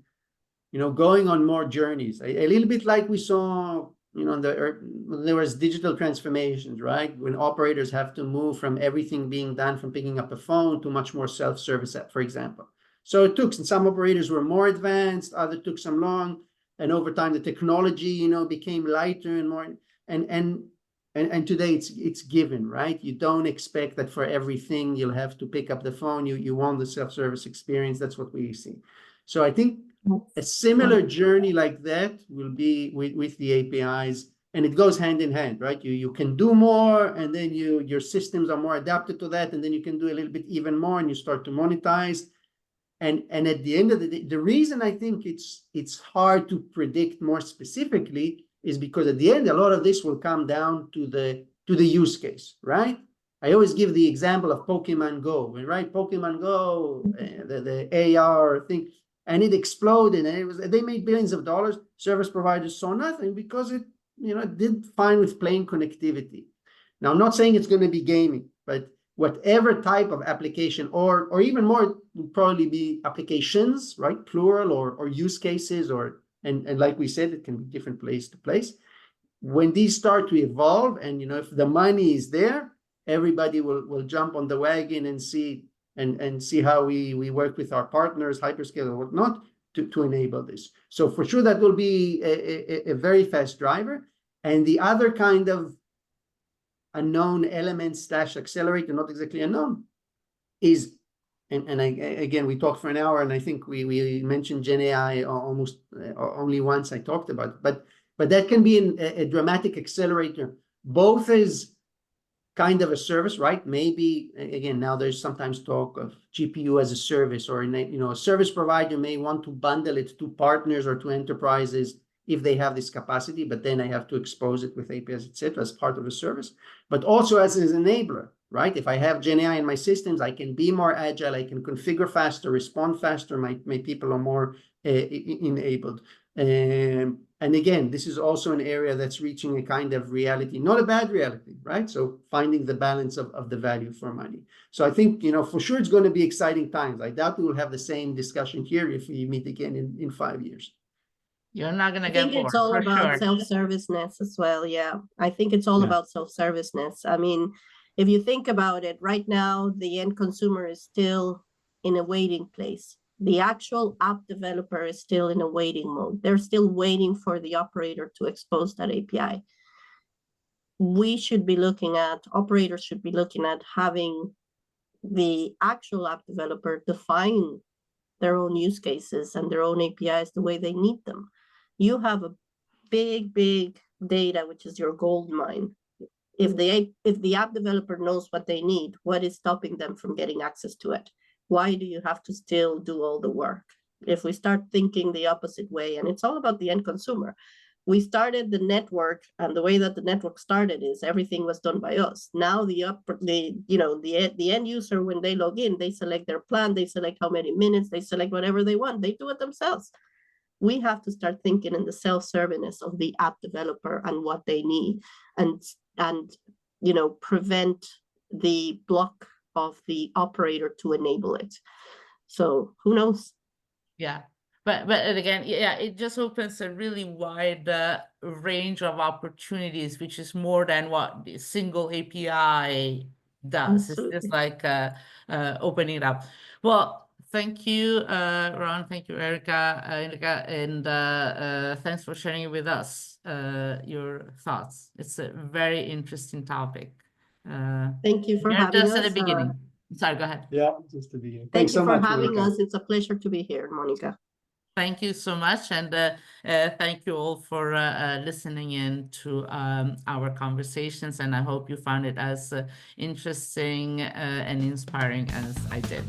going on more journeys, a little bit like we saw, there was digital transformations, right? When operators have to move from everything being done from picking up a phone to much more self-service app, for example. So it took, and some operators were more advanced, others took some long, and over time the technology, became lighter and more, and today it's given, right? You don't expect that for everything you'll have to pick up the phone. You want the self-service experience. That's what we see. So I think a similar journey like that will be with the APIs, and it goes hand in hand, right? You can do more, and then your systems are more adapted to that, and then you can do a little bit even more, and you start to monetize. And at the end of the day, the reason I think it's hard to predict more specifically is because at the end, a lot of this will come down to the use case, right? I always give the example of Pokemon Go, right? Pokemon Go, the AR thing, and it exploded, and they made billions of dollars. Service providers saw nothing because it did fine with plain connectivity. Now, I'm not saying it's going to be gaming, but whatever type of application, or even more, would probably be applications, right? Plural, or use cases, and like we said, it can be different place to place. When these start to evolve, and if the money is there, everybody will jump on the wagon and see how we work with our partners, hyperscale or whatnot, to enable this. So for sure, that will be a very fast driver. And the other kind of unknown element / accelerator, not exactly unknown, is, again, we talked for an hour, and I think we mentioned Gen AI almost only once I talked about it, but that can be a dramatic accelerator, both as kind of a service, right? Maybe, again, now there's sometimes talk of GPU as a service, or a service provider may want to bundle it to partners or to enterprises if they have this capacity, but then I have to expose it with APIs, etc., as part of a service, but also as an enabler, right? If I have Gen AI in my systems, I can be more agile, I can configure faster, respond faster, my people are more enabled. And And again, this is also an area that's reaching a kind of reality, not a bad reality, right? So finding the balance of the value for money. So I think, for sure it's going to be exciting times. I doubt we will have the same discussion here if we meet again in 5 years. You're not going to I think get bored, it's all for about sure. self-serviceness as well. Yeah, I think it's all about self-serviceness. I mean, if you think about it, right now, the end consumer is still in a waiting place. The actual app developer is still in a waiting mode. They're still waiting for the operator to expose that API. Operators should be looking at having the actual app developer define their own use cases and their own APIs the way they need them. You have a big data, which is your gold mine. If the app developer knows what they need, what is stopping them from getting access to it? Why do you have to still do all the work? If we start thinking the opposite way, and it's all about the end consumer. We started the network, and the way that the network started is everything was done by us. Now the end user, when they log in, they select their plan, they select how many minutes, they select whatever they want, they do it themselves. We have to start thinking in the self-serviceness of the app developer and what they need, and prevent the block of the operator to enable it. So who knows? Yeah. But again, yeah, it just opens a really wide range of opportunities, which is more than what the single API does. Absolutely. It's just like opening it up. Well, thank you, Ron. Thank you, Erika, and thanks for sharing with us your thoughts. It's a very interesting topic. Thank you for having just us. at the beginning. Sorry, go ahead. Yeah, just the beginning. Thank Thanks you so for much, having Monica. us. It's a pleasure to be here, Monica. Thank you so much, and thank you all for listening in to our conversations, and I hope you found it as interesting and inspiring as I did.